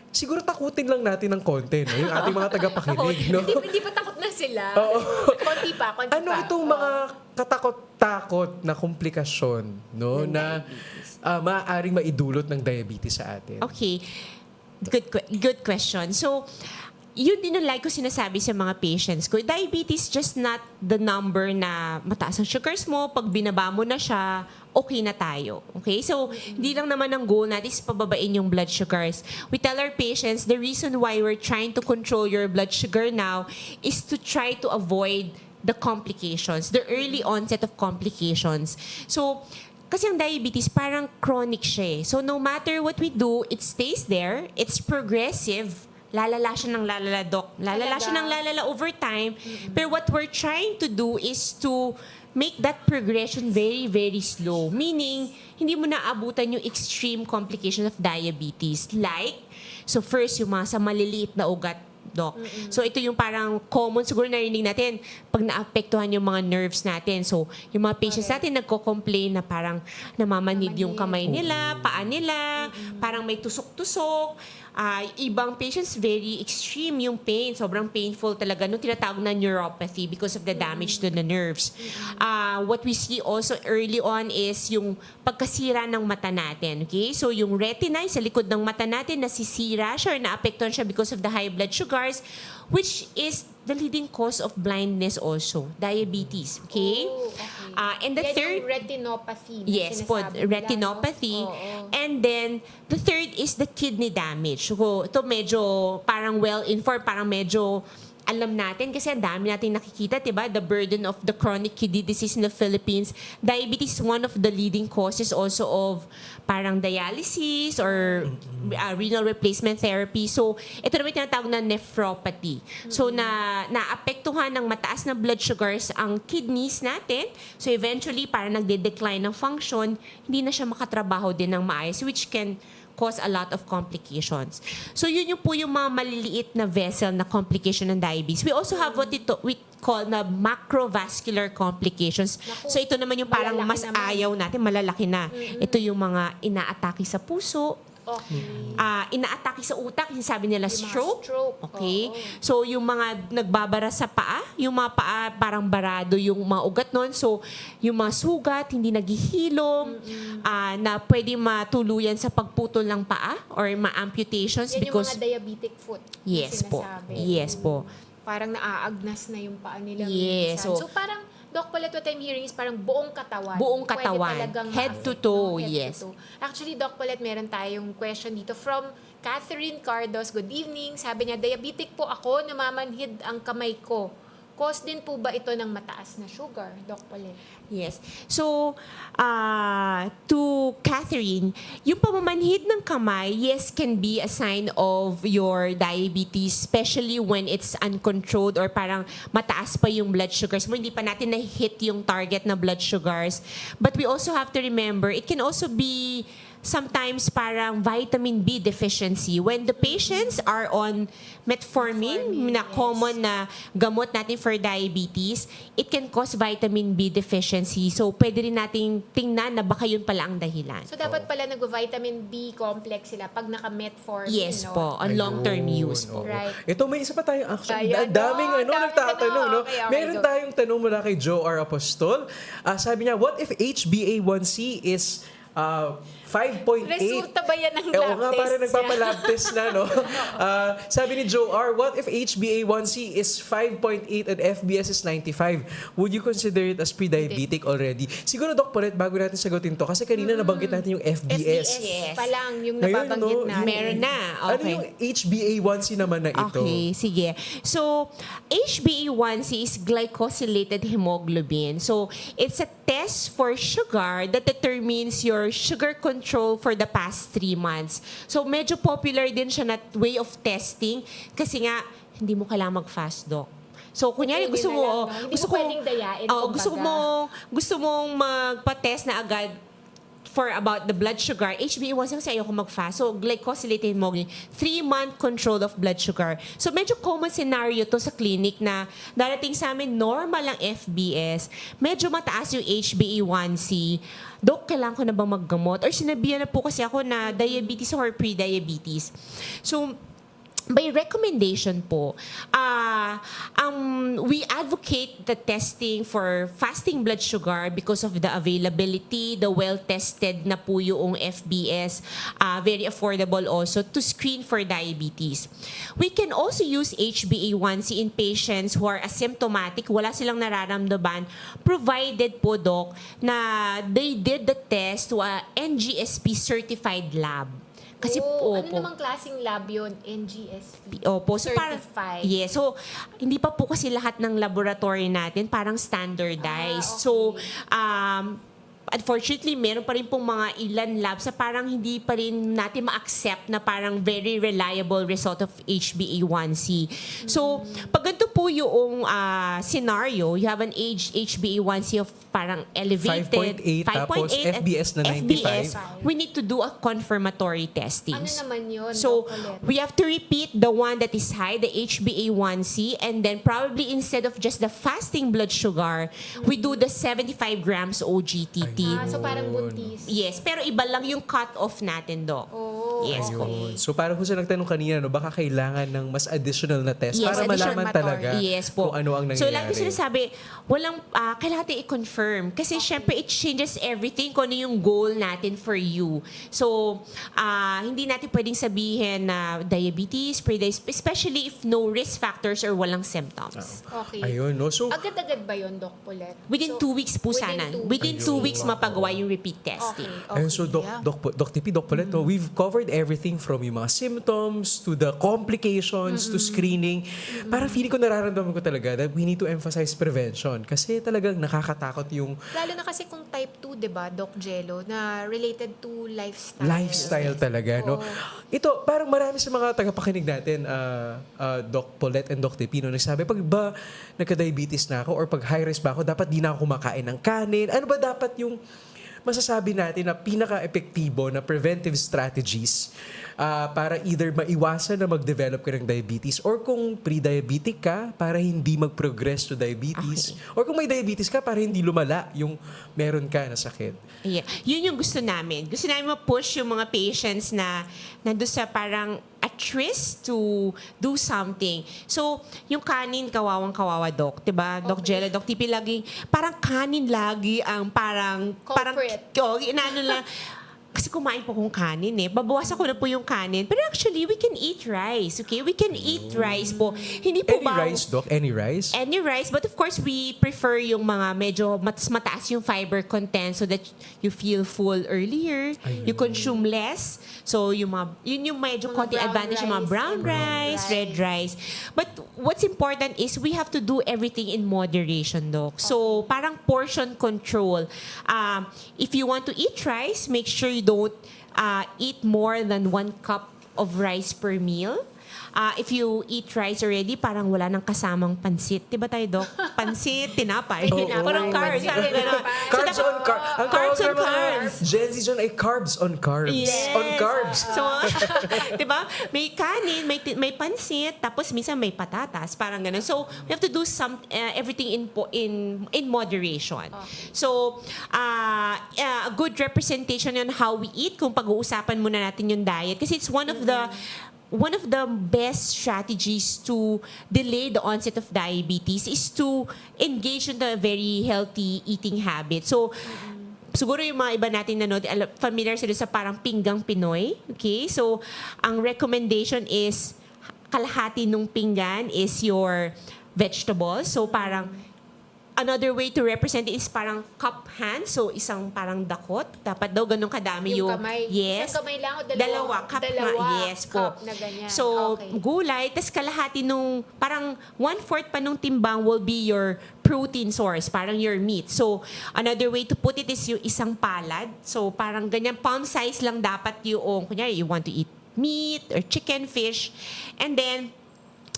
Siguro takutin lang natin ng konti, no? Yung ating mga tagapakinig, no? Hindi pa takot na sila. Oo. Konti pa. Ano itong mga katakot-takot na komplikasyon, no? Na maaaring maidulot ng diabetes sa atin? Okay. Good question. So, yun din yung like ko sinasabi sa mga patients ko. Diabetes just not the number na mataas ang sugars mo, pag binaba mo na siya, okay na tayo. Okay? So, hindi lang naman ang goal natin is pababain yung blood sugars. We tell our patients, the reason why we're trying to control your blood sugar now is to try to avoid the complications, the early onset of complications. So, kasi ang diabetes, parang chronic siya. So, no matter what we do, it stays there. It's progressive. Lalala siya ng lalala, Doc. Lalala siya ng lalala over time. Pero what we're trying to do is to make that progression very, very slow. Meaning, hindi mo naabutan yung extreme complications of diabetes. Like, so first, yung mga sa maliliit na ugat, Doc. So, ito yung parang common, siguro narinig natin, pag naapektuhan yung mga nerves natin. So, yung mga patients natin nagko-complain na parang namamanhid yung kamay nila, paa nila, parang may tusok-tusok. Ibang patients, very extreme yung pain. Sobrang painful talaga. No, tinatawag na neuropathy because of the damage to the nerves. What we see also early on is yung pagkasira ng mata natin. Okay? So, yung retina sa likod ng mata natin, nasisira siya or naapektuhan siya because of the high blood sugars, which is the leading cause of blindness also, diabetes. Okay? And the Yan third... yung retinopathy. Yes po, retinopathy. And then, the third is the kidney damage. So, ito medyo parang well-informed, parang medyo alam natin kasi ang dami natin nakikita, diba? The burden of the chronic kidney disease in the Philippines. Diabetes is one of the leading causes also of parang dialysis or renal replacement therapy. So, ito naman tinatawag na nephropathy. So, naapektuhan ng mataas na blood sugars ang kidneys natin. So, eventually, parang nagde-decline ng function, hindi na siya makatrabaho din ng maayos, which can cause a lot of complications. So, yun yung po yung mga maliliit na vessel na complication ng diabetes. We also have what we call na macrovascular complications. So, ito naman yung parang mas ayaw natin, malalaki na. Ito yung mga inaatake sa puso, inaatake sa utak, yung sabi nila stroke. Okay? So, yung mga nagbabara sa paa, yung mga paa parang barado yung mga ugat nun. So, yung mga sugat, hindi naghihilom, na pwede matuluyan sa pagputol ng paa or ma-amputations. Yan because yung mga diabetic foot. Yes po. Yes po. Parang naaagnas na yung paa nila. Yes. So, parang, Doc Paulette, what I'm hearing is parang buong katawan. Buong katawan. Pwede talagang Head to toe, head yes. to toe. Actually, Doc Paulette, meron tayong question dito from Catherine Cardos. Good evening. Sabi niya, diabetic po ako, namamanhid ang kamay ko. Cause din po ba ito ng mataas na sugar, Doc Paulette? Yes. So, to Catherine, yung pamamanhid ng kamay, yes, can be a sign of your diabetes, especially when it's uncontrolled or parang mataas pa yung blood sugars mo. Hindi pa natin na-hit yung target na blood sugars. But we also have to remember, it can also be sometimes parang vitamin B deficiency. When the patients are on metformin, na common na gamot natin for diabetes, it can cause vitamin B deficiency. So, pwede rin nating tingnan na baka yun pala ang dahilan. So, dapat pala nag-vitamin B complex sila pag naka-metformin, yes no? po, on long-term use po. Right. Ito, may isa pa tayong action. Ayan, Daming nagtatanong, no? Okay, Meron go. tayong tanong mula kay Joe R. Apostol. Sabi niya, what if HbA1c is 5.8. Resulta ba yan ng lab Oo nga, test parang niya? nagpapalab test na, no? Sabi ni Joe R., what if HbA1c is 5.8 and FBS is 95? Would you consider it as pre-diabetic already? Siguro, Doc Paulette, bago natin sagutin to, kasi kanina nabanggit natin yung FBS. Yes. Pa lang yung Ngayon, nababanggit natin. Meron na. Okay. Ano yung HbA1c naman na ito? Okay, sige. So, HbA1c is glycosylated hemoglobin. So, it's a test for sugar that determines your sugar control for the past 3 months. So, medyo popular din siya na way of testing kasi nga, hindi mo kailangan mag-fast, Doc. So, kunyari, gusto mo, Hindi mo pwedeng dayain, gusto mong magpa-test na agad for about the blood sugar, HbA1c kasi ayoko mag-fast. So, glycosylated hemoglobin, 3-month control of blood sugar. So, medyo common scenario to sa clinic na darating sa amin, normal ang FBS, medyo mataas yung HbA1c. Dok, kailangan ko na bang maggamot? Or sinabihan na po kasi ako na diabetes or pre-diabetes. So, by recommendation po, we advocate the testing for fasting blood sugar because of the availability, the well-tested na po yung FBS, very affordable also to screen for diabetes. We can also use HbA1c in patients who are asymptomatic, wala silang nararamdaman, provided po, Doc, na they did the test to a NGSP certified lab. Kasi ano namang klaseng lab yun? NGSP. Opo. So certified. Yes. So, hindi pa po kasi lahat ng laboratory natin parang standardized. Okay. So, unfortunately, meron pa rin pong mga ilan labs na parang hindi pa rin natin ma-accept na parang very reliable result of HbA1c. So, pag ganito po yung scenario, you have an HbA1c of parang elevated 5.8 tapos FBS na 95. We need to do a confirmatory testing. Ano naman yun? So, we have to repeat the one that is high, the HbA1c, and then probably instead of just the fasting blood sugar, we do the 75 grams OGTT. So parang buntis. Yes, pero iba lang yung cut-off natin, Doc. Yes po. Ayun. So parang kung sa nagtanong kanina, no, baka kailangan ng mas additional na test para malaman talaga kung ano ang nangyayari. So lagi sinasabi, walang, kailangan natin i-confirm. Kasi syempre, it changes everything kung ano yung goal natin for you. So, hindi natin pwedeng sabihin na diabetes, pre-diabetes, especially if no risk factors or walang symptoms. Okay. Ayun, no? So, agad-agad ba yun, Doc Paulette? Within 2 weeks po sana. Within 2 weeks mapagawa yung repeat testing. Ayun, so Doc Tippy, Doc Paulette, no, we've covered everything from yung mga symptoms to the complications to screening. Parang feeling ko nararamdaman ko talaga that we need to emphasize prevention kasi talagang nakakatakot yung lalo na kasi kung type 2, 'di ba, Doc Gelo, na related to lifestyle. Lifestyle talaga, no? Ito, parang marami sa mga tagapakinig natin, Doc Paulette and Doc Tippy, no, nagsabi, pag ba nagka-diabetes na ako or pag high risk ba ako, dapat di na ako kumakain ng kanin. Ano ba dapat yung masasabi natin na pinaka-epektibo na preventive strategies para either maiwasan na mag-develop ka ng diabetes or kung pre-diabetic ka para hindi mag-progress to diabetes or kung may diabetes ka para hindi lumala yung meron ka na sakit. Yeah. Yun yung gusto namin. Gusto namin ma-push yung mga patients na nandun sa parang at risk to do something. So, yung kanin, kawawang-kawawa, Doc. Diba? Doc Gelo, Doc Tippy, lagi, parang kanin lagi ang parang, inaano lang. Kasi kumain po kong kanin eh. Babawasan ko na po yung kanin. Pero actually, we can eat rice, okay? We can eat rice po. Hindi po Any rice, Doc? Any rice? Any rice. But of course, we prefer yung mga medyo mataas yung fiber content so that you feel full earlier. Ayun. You consume less. So, yun yung medyo konti advantage yung mga brown rice, red rice. But what's important is we have to do everything in moderation, Doc. So, parang portion control. If you want to eat rice, make sure you don't eat more than 1 cup of rice per meal. If you eat rice already, parang wala nang kasamang pansit. Diba tayo, Doc? Pansit, tinapay. Parang carbs. Carbs on carbs. Carbs on carbs. Gen Z dyan ay carbs on carbs. Yes. On carbs. So, diba? May kanin, may pansit, tapos minsan may patatas. Parang ganun. So, we have to do everything in moderation. So, a good representation on how we eat kung pag-uusapan muna natin yung diet. Kasi it's one of the best strategies to delay the onset of diabetes is to engage in the very healthy eating habit. So, siguro yung mga iba natin nanood, familiar sila sa parang pinggang Pinoy. Okay? So, ang recommendation is kalahati nung pinggan is your vegetables. So, parang another way to represent it is parang cup hand. So, isang parang dakot. Dapat daw ganun kadami yung kamay. Yes. Isang kamay lang o Dalawa. Cup yes po. Cup na ganyan. So, gulay. Tapos kalahati nung, parang 1/4 pa nung timbang will be your protein source. Parang your meat. So, another way to put it is yung isang palad. So, parang ganyan. Palm size lang dapat yung, kunyari, you want to eat meat or chicken, fish. And then,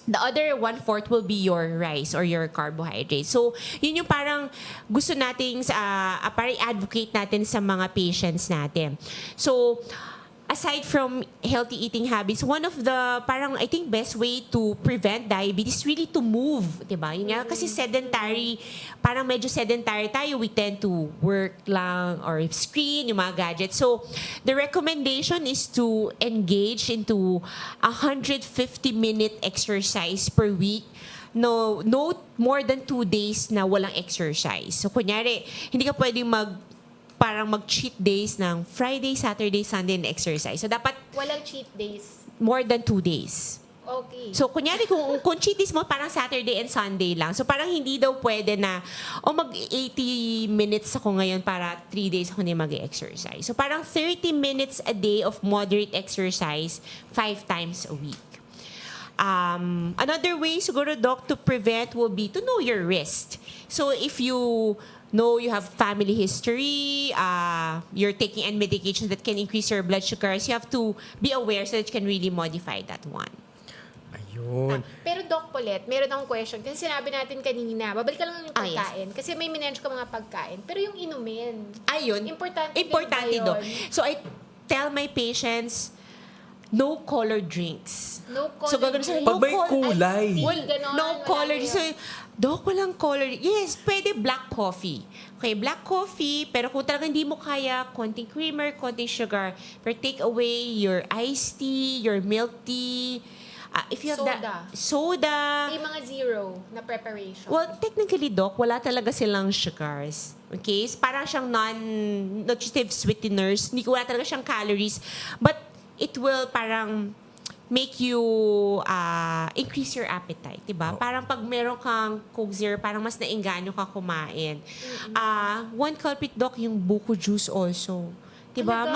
The other 1/4 will be your rice or your carbohydrates. So, yun yung parang gusto nating parang advocate natin sa mga patients natin. So, aside from healthy eating habits, one of the parang I think best way to prevent diabetes really to move, 'di ba? Yun nga kasi parang medyo sedentary tayo, we tend to work lang or screen yung mga gadgets. So, the recommendation is to engage into 150-minute exercise per week. No more than 2 days na walang exercise. So, kunyari, hindi ka pwedeng parang mag-cheat days ng Friday, Saturday, Sunday na exercise. So, dapat Walang cheat days. more than 2 days. Okay. So, kunyari, kung cheat days mo, parang Saturday and Sunday lang. So, parang hindi daw pwede na, mag-80 minutes ako ngayon para 3 days ako na mag-exercise. So, parang 30 minutes a day of moderate exercise 5 times a week. Another way, siguro, Doc, to prevent will be to know your risk. So, if you know you have family history, you're taking medications that can increase your blood sugars, you have to be aware so that you can really modify that one. Ayun. Pero Doc Paulette, meron akong question. Kasi sinabi natin kanina, babalik ka lang yung pagkain. Yes. Kasi may minention ka mga pagkain. Pero yung inumin. Ayun. Importante do. So I tell my patients, no colored drinks. No color. So gagawin sila, Pag may kulay. no color. So, Doc, walang color. Yes, pwede black coffee. Okay, black coffee, pero kung talagang hindi mo kaya, konting creamer, konting sugar. Pero take away your iced tea, your milk tea. If you have soda. May mga zero na preparation. Well, technically, Doc, wala talaga silang sugars. Okay? Parang siyang non-nutritive sweeteners. Wala talaga siyang calories. But it will parang make you increase your appetite, diba? Parang pag meron kang Coke Zero, parang mas nainganyo ka kumain. One culprit, Doc, yung buko juice also. Diba?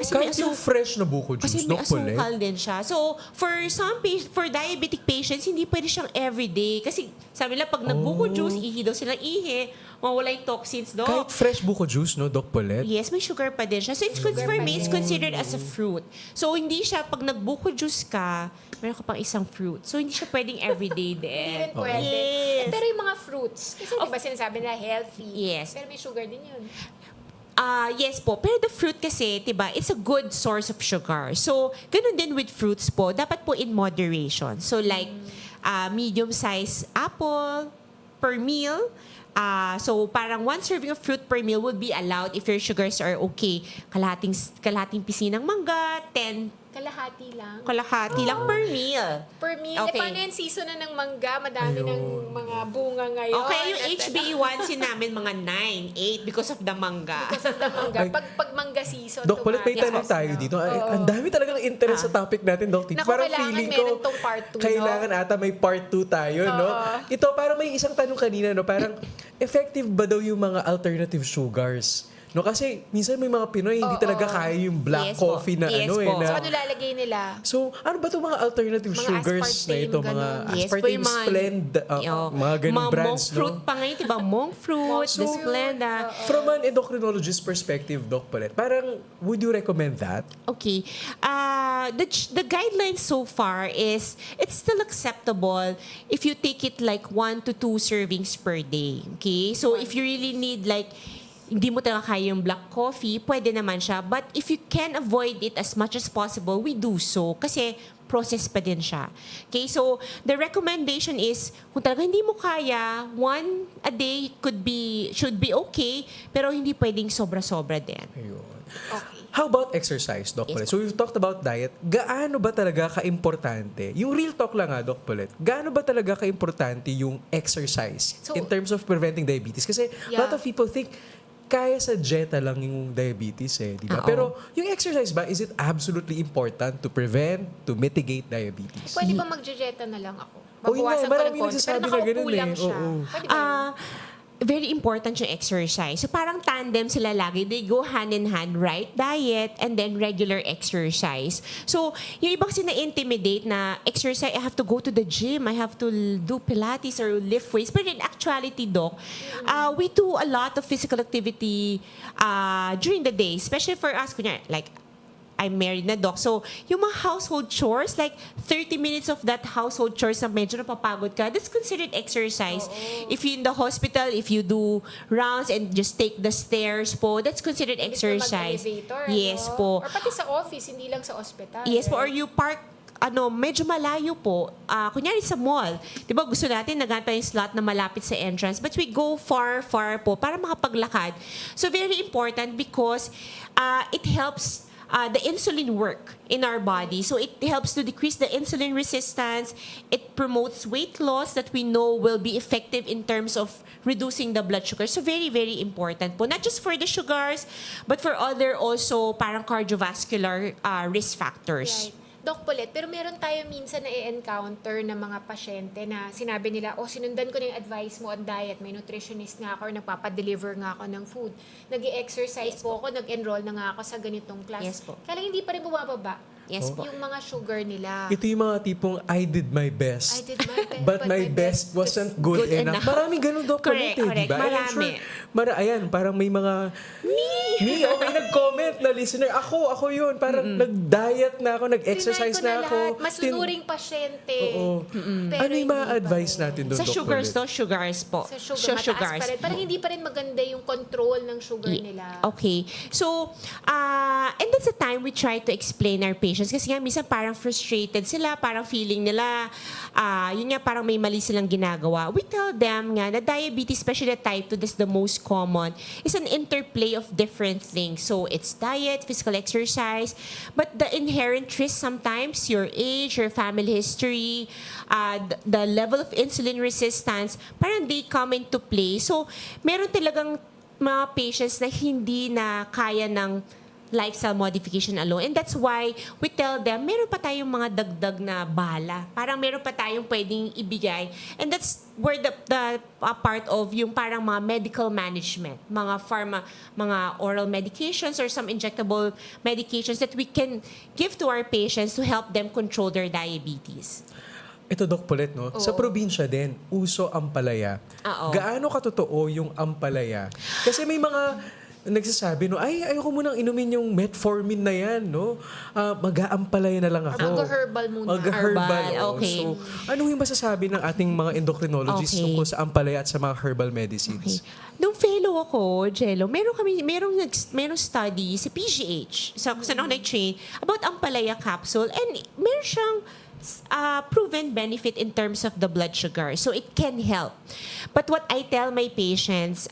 Kahit yung fresh na buko juice, kasi may asukal din siya. So, for diabetic patients, hindi pwede siyang everyday. Kasi sabi nila, pag nagbuko juice, ihi daw silang ihi, mawala yung toxins, Doc. Kahit fresh buko juice, no, Doc Paulette? Yes, may sugar pa din siya. So, for me, it's considered as a fruit. So, hindi siya, pag nagbuko juice ka, meron ka pang isang fruit. So, hindi siya pwedeng everyday din. Hindi pwede. Yes. Pero yung mga fruits, kasi diba sinasabi nila healthy. Yes. Pero may sugar din yun. Yes po. Pero the fruit kasi, diba, it's a good source of sugar. So, ganun din with fruits po. Dapat po in moderation. So, like, medium-sized apple per meal. So, parang 1 serving of fruit per meal would be allowed if your sugars are okay. Kalahating pisinang mangga, 10 Kalahati lang per meal. Per meal. Okay. Paano yung season na ng mangga? Madami ng mga bunga ngayon. Okay, yung HbA1c namin mga 9, 8 because of the mangga. Because of the mangga. Pag mangga season. Doc, Paulette, may tanong tayo dito. Ang dami talagang interest sa topic natin, Doc. Naku, Parang kailangan feeling meron ko, tong part 2, kailangan ata may part 2 tayo, no? Ito, parang may isang tanong kanina, no? Parang, effective ba daw yung mga alternative sugars? No, kasi minsan may mga Pinoy hindi talaga kaya yung black coffee na na. So, ano lalagay nila? So, ano ba itong mga alternative sugars na ito? Mga aspartame, Splend, mga ganung brands, monk fruit pa ngayon, diba? Monk fruit, the Splend. From an endocrinologist perspective, Doc Paulette, parang, would you recommend that? Okay. The guidelines so far is, it's still acceptable if you take it like 1 to 2 servings per day. Okay? So, if you really need like, hindi mo talaga kaya yung black coffee, pwede naman siya. But if you can avoid it as much as possible, we do so. Kasi process pa din siya. Okay, so the recommendation is, kung talaga hindi mo kaya, 1 a day should be okay, pero hindi pwedeng sobra-sobra din. Ayun. Okay. How about exercise, Doc Paulette? So we've talked about diet. Gaano ba talaga ka-importante? Yung real talk lang Doc Paulette. Gaano ba talaga ka-importante yung exercise in terms of preventing diabetes? Kasi a lot of people think, kaya sa dieta lang yung diabetes di ba? Pero yung exercise ba, is it absolutely important to prevent, to mitigate diabetes? Pwede ba mag-dieta na lang ako? Marami Babawasan ko ng konti, nagsasabi pero na ganun nakaupo lang siya. Pwede ba very important yung exercise. So parang tandem sila lagi. They go hand in hand, right diet and then regular exercise. So yung ibang sina-intimidate na exercise, I have to go to the gym, I have to do Pilates or lift weights. But in actuality, Doc, we do a lot of physical activity during the day, especially for us, kunyari, like I'm married na, Doc. So, yung mga household chores, like 30 minutes of that household chores na medyo napapagod ka, that's considered exercise. If you in the hospital, if you do rounds and just take the stairs po, that's considered exercise. Yes po. Or pati sa office, hindi lang sa hospital. Yes po. Or you park medyo malayo po. Kunyari sa mall. Di ba gusto natin naghanap yung slot na malapit sa entrance. But we go far po para makapaglakad. So very important because it helps the insulin work in our body. So it helps to decrease the insulin resistance. It promotes weight loss that we know will be effective in terms of reducing the blood sugar. So very, very important po. Not just for the sugars, but for other also parang cardiovascular risk factors. Right. Doc Paulette, pero meron tayo minsan na i-encounter na mga pasyente na sinabi nila, sinundan ko na yung advice mo on diet, may nutritionist nga ako or nagpapadeliver nga ako ng food. Nag-i-exercise po ako, nag-enroll na nga ako sa ganitong class. Yes po. Kaya lang hindi pa rin bumababa. Yes po. Yung mga sugar nila. Ito yung mga tipong, I did my best. I did my best, but my best wasn't good enough. Maraming ganun daw Correct, correct. diba? Marami. Ayan, parang may mga... Me, okay, nag-comment na listener. Ako yun. Parang nag-diet na ako, nag-exercise na ako. Masunuring pasyente. Oo. Pero Ano yung mga advice natin doon, Sa Dr. sugars, Paulette? no? Sugars po. Sa sugar, mataas pa rin. Parang hindi pa rin maganda yung control ng sugar nila. Okay. So, and that's the time we try to explain our patients. Kasi nga, minsan parang frustrated sila, parang feeling nila, yun nga, parang may mali silang ginagawa. We tell them nga na diabetes, especially type 2, that's the most common, is an interplay of different things. So, it's diet, physical exercise, but the inherent risk sometimes, your age, your family history, the level of insulin resistance, parang they come into play. So, meron talagang mga patients na hindi na kaya ng lifestyle modification alone. And that's why we tell them, meron pa tayong mga dagdag na bala. Parang meron pa tayong pwedeng ibigay. And that's where the part of yung parang mga medical management, mga mga oral medications or some injectable medications that we can give to our patients to help them control their diabetes. Ito, Doc Paulette, no? Sa probinsya din, uso ampalaya. Gaano katotoo yung ampalaya? Kasi may mga nagsasabi, no, ayoko munang inumin yung metformin na yan, no? Mag-aampalaya na lang ako. Mag-herbal muna. Mag-herbal. Okay. So, ano yung masasabi ng ating mga endocrinologists tungkol sa ampalaya at sa mga herbal medicines? Okay. Nung fellow ako, Gelo, merong study sa PGH, sa kung saan ako nag-train, about ampalaya capsule, and meron siyang proven benefit in terms of the blood sugar. So it can help. But what I tell my patients,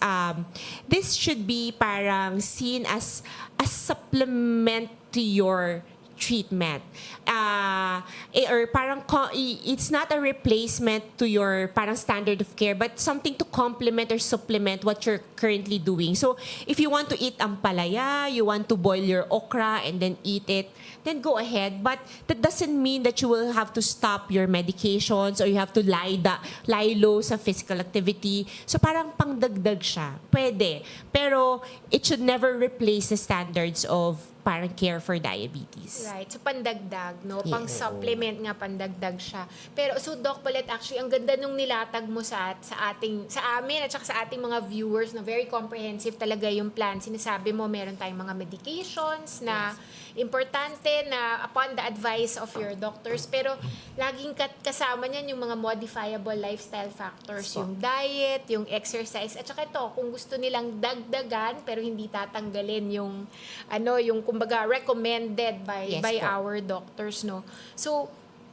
this should be parang seen as a supplement to your treatment. Or parang it's not a replacement to your parang standard of care, but something to complement or supplement what you're currently doing. So if you want to eat ampalaya, you want to boil your okra and then eat it, then go ahead. But that doesn't mean that you will have to stop your medications or you have to lie low sa physical activity. So parang pangdagdag siya. Pwede. Pero it should never replace the standards of parang care for diabetes. Right. So, pandagdag, no? Yes. Pang-supplement nga, pandagdag siya. Pero, so, Doc Paulette, actually, ang ganda nung nilatag mo sa amin at saka sa ating mga viewers, na very comprehensive talaga yung plan. Sinasabi mo, meron tayong mga medications na importante na upon the advice of your doctors. Pero, laging kasama niyan yung mga modifiable lifestyle factors. Yung diet, yung exercise. At saka ito, kung gusto nilang dagdagan, pero hindi tatanggalin yung kumbaga recommended by our doctors, no. So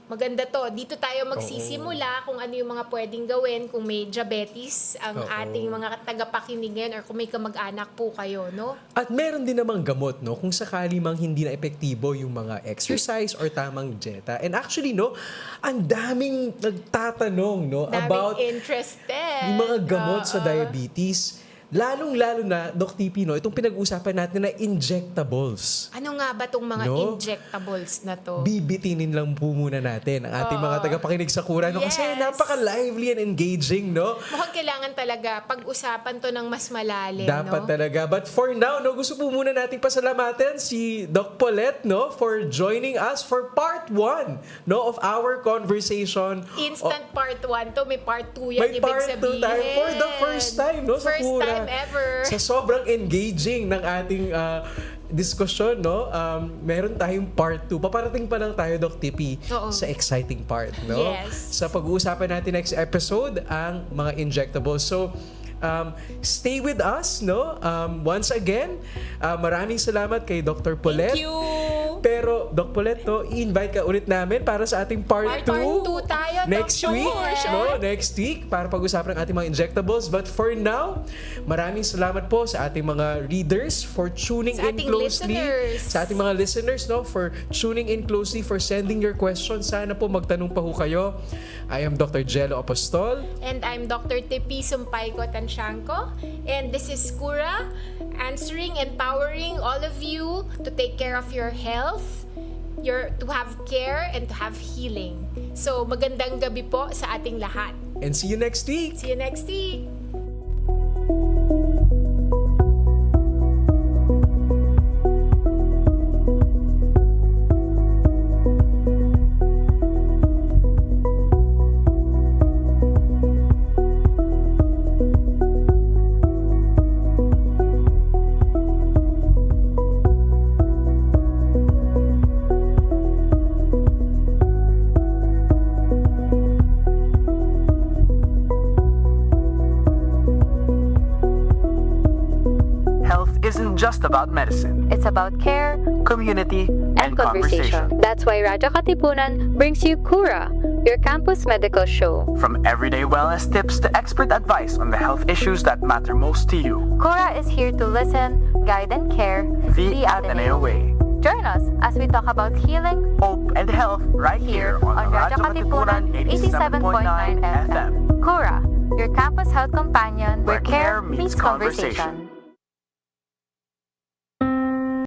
maganda to. Dito tayo magsisimula kung ano yung mga pwedeng gawin kung may diabetes ang ating mga tagapakinig ngayon or kung may kamag-anak po kayo, no? At meron din namang gamot, no? Kung sakali mang hindi na epektibo yung mga exercise or tamang dieta. And actually, no, ang daming nagtatanong, no, about interested. Yung mga gamot sa diabetes. Lalong-lalo na, Doc Tippy, no, itong pinag-usapan natin na injectables. Ano nga ba itong mga injectables na to? Bibitinin lang po muna natin ang ating mga tagapakinig sa Cura. No? Kasi napaka-lively and engaging, no? Mukhang kailangan talaga pag-usapan to ng mas malalim, Dapat talaga. But for now, no, gusto po muna nating pasalamatan si Doc Paulette, no, for joining us for part 1, no, of our conversation. Instant part 1 to. May part 2 yan, may ibig part 2 sabihin. tayo for the first time, no, sa Cura. First time ever. Sa sobrang engaging ng ating diskusyon, no? Meron tayong part 2. Paparating pa lang tayo, Doc Tippy, sa exciting part, no? Yes. Sa pag-uusapan natin next episode, ang mga injectables. So, stay with us, no? Once again, maraming salamat kay Dr. Paulette. Thank you! Pero, Doc Paulette, no, i-invite ka ulit namin para sa ating part 2. Part 2 tayo, next Doc. week, Sure. no? Next week, para pag-usapan ng ating mga injectables. But for now, maraming salamat po sa ating mga readers for tuning Sa in ating closely. listeners. Sa ating mga listeners, no, for tuning in closely, for sending your questions. Sana po magtanong pa ho kayo. I am Dr. Gelo Apostol. And I'm Dr. Tippy Sumpaico-Tanchanco. And this is Cura, answering, empowering all of you to take care of your health, to have care, and to have healing. So, magandang gabi po sa ating lahat. And see you next week. See you next week. Isn't just about medicine. It's about care Community and conversation. That's why Radyo Katipunan brings you Cura, your campus medical show. From everyday wellness tips to expert advice on the health issues that matter most to you. Cura is here to listen, guide, and care The Ateneo way. Join us as we talk about healing Hope and health right here on Radyo Katipunan 87.9 FM. Cura, your campus health companion Where care meets conversation.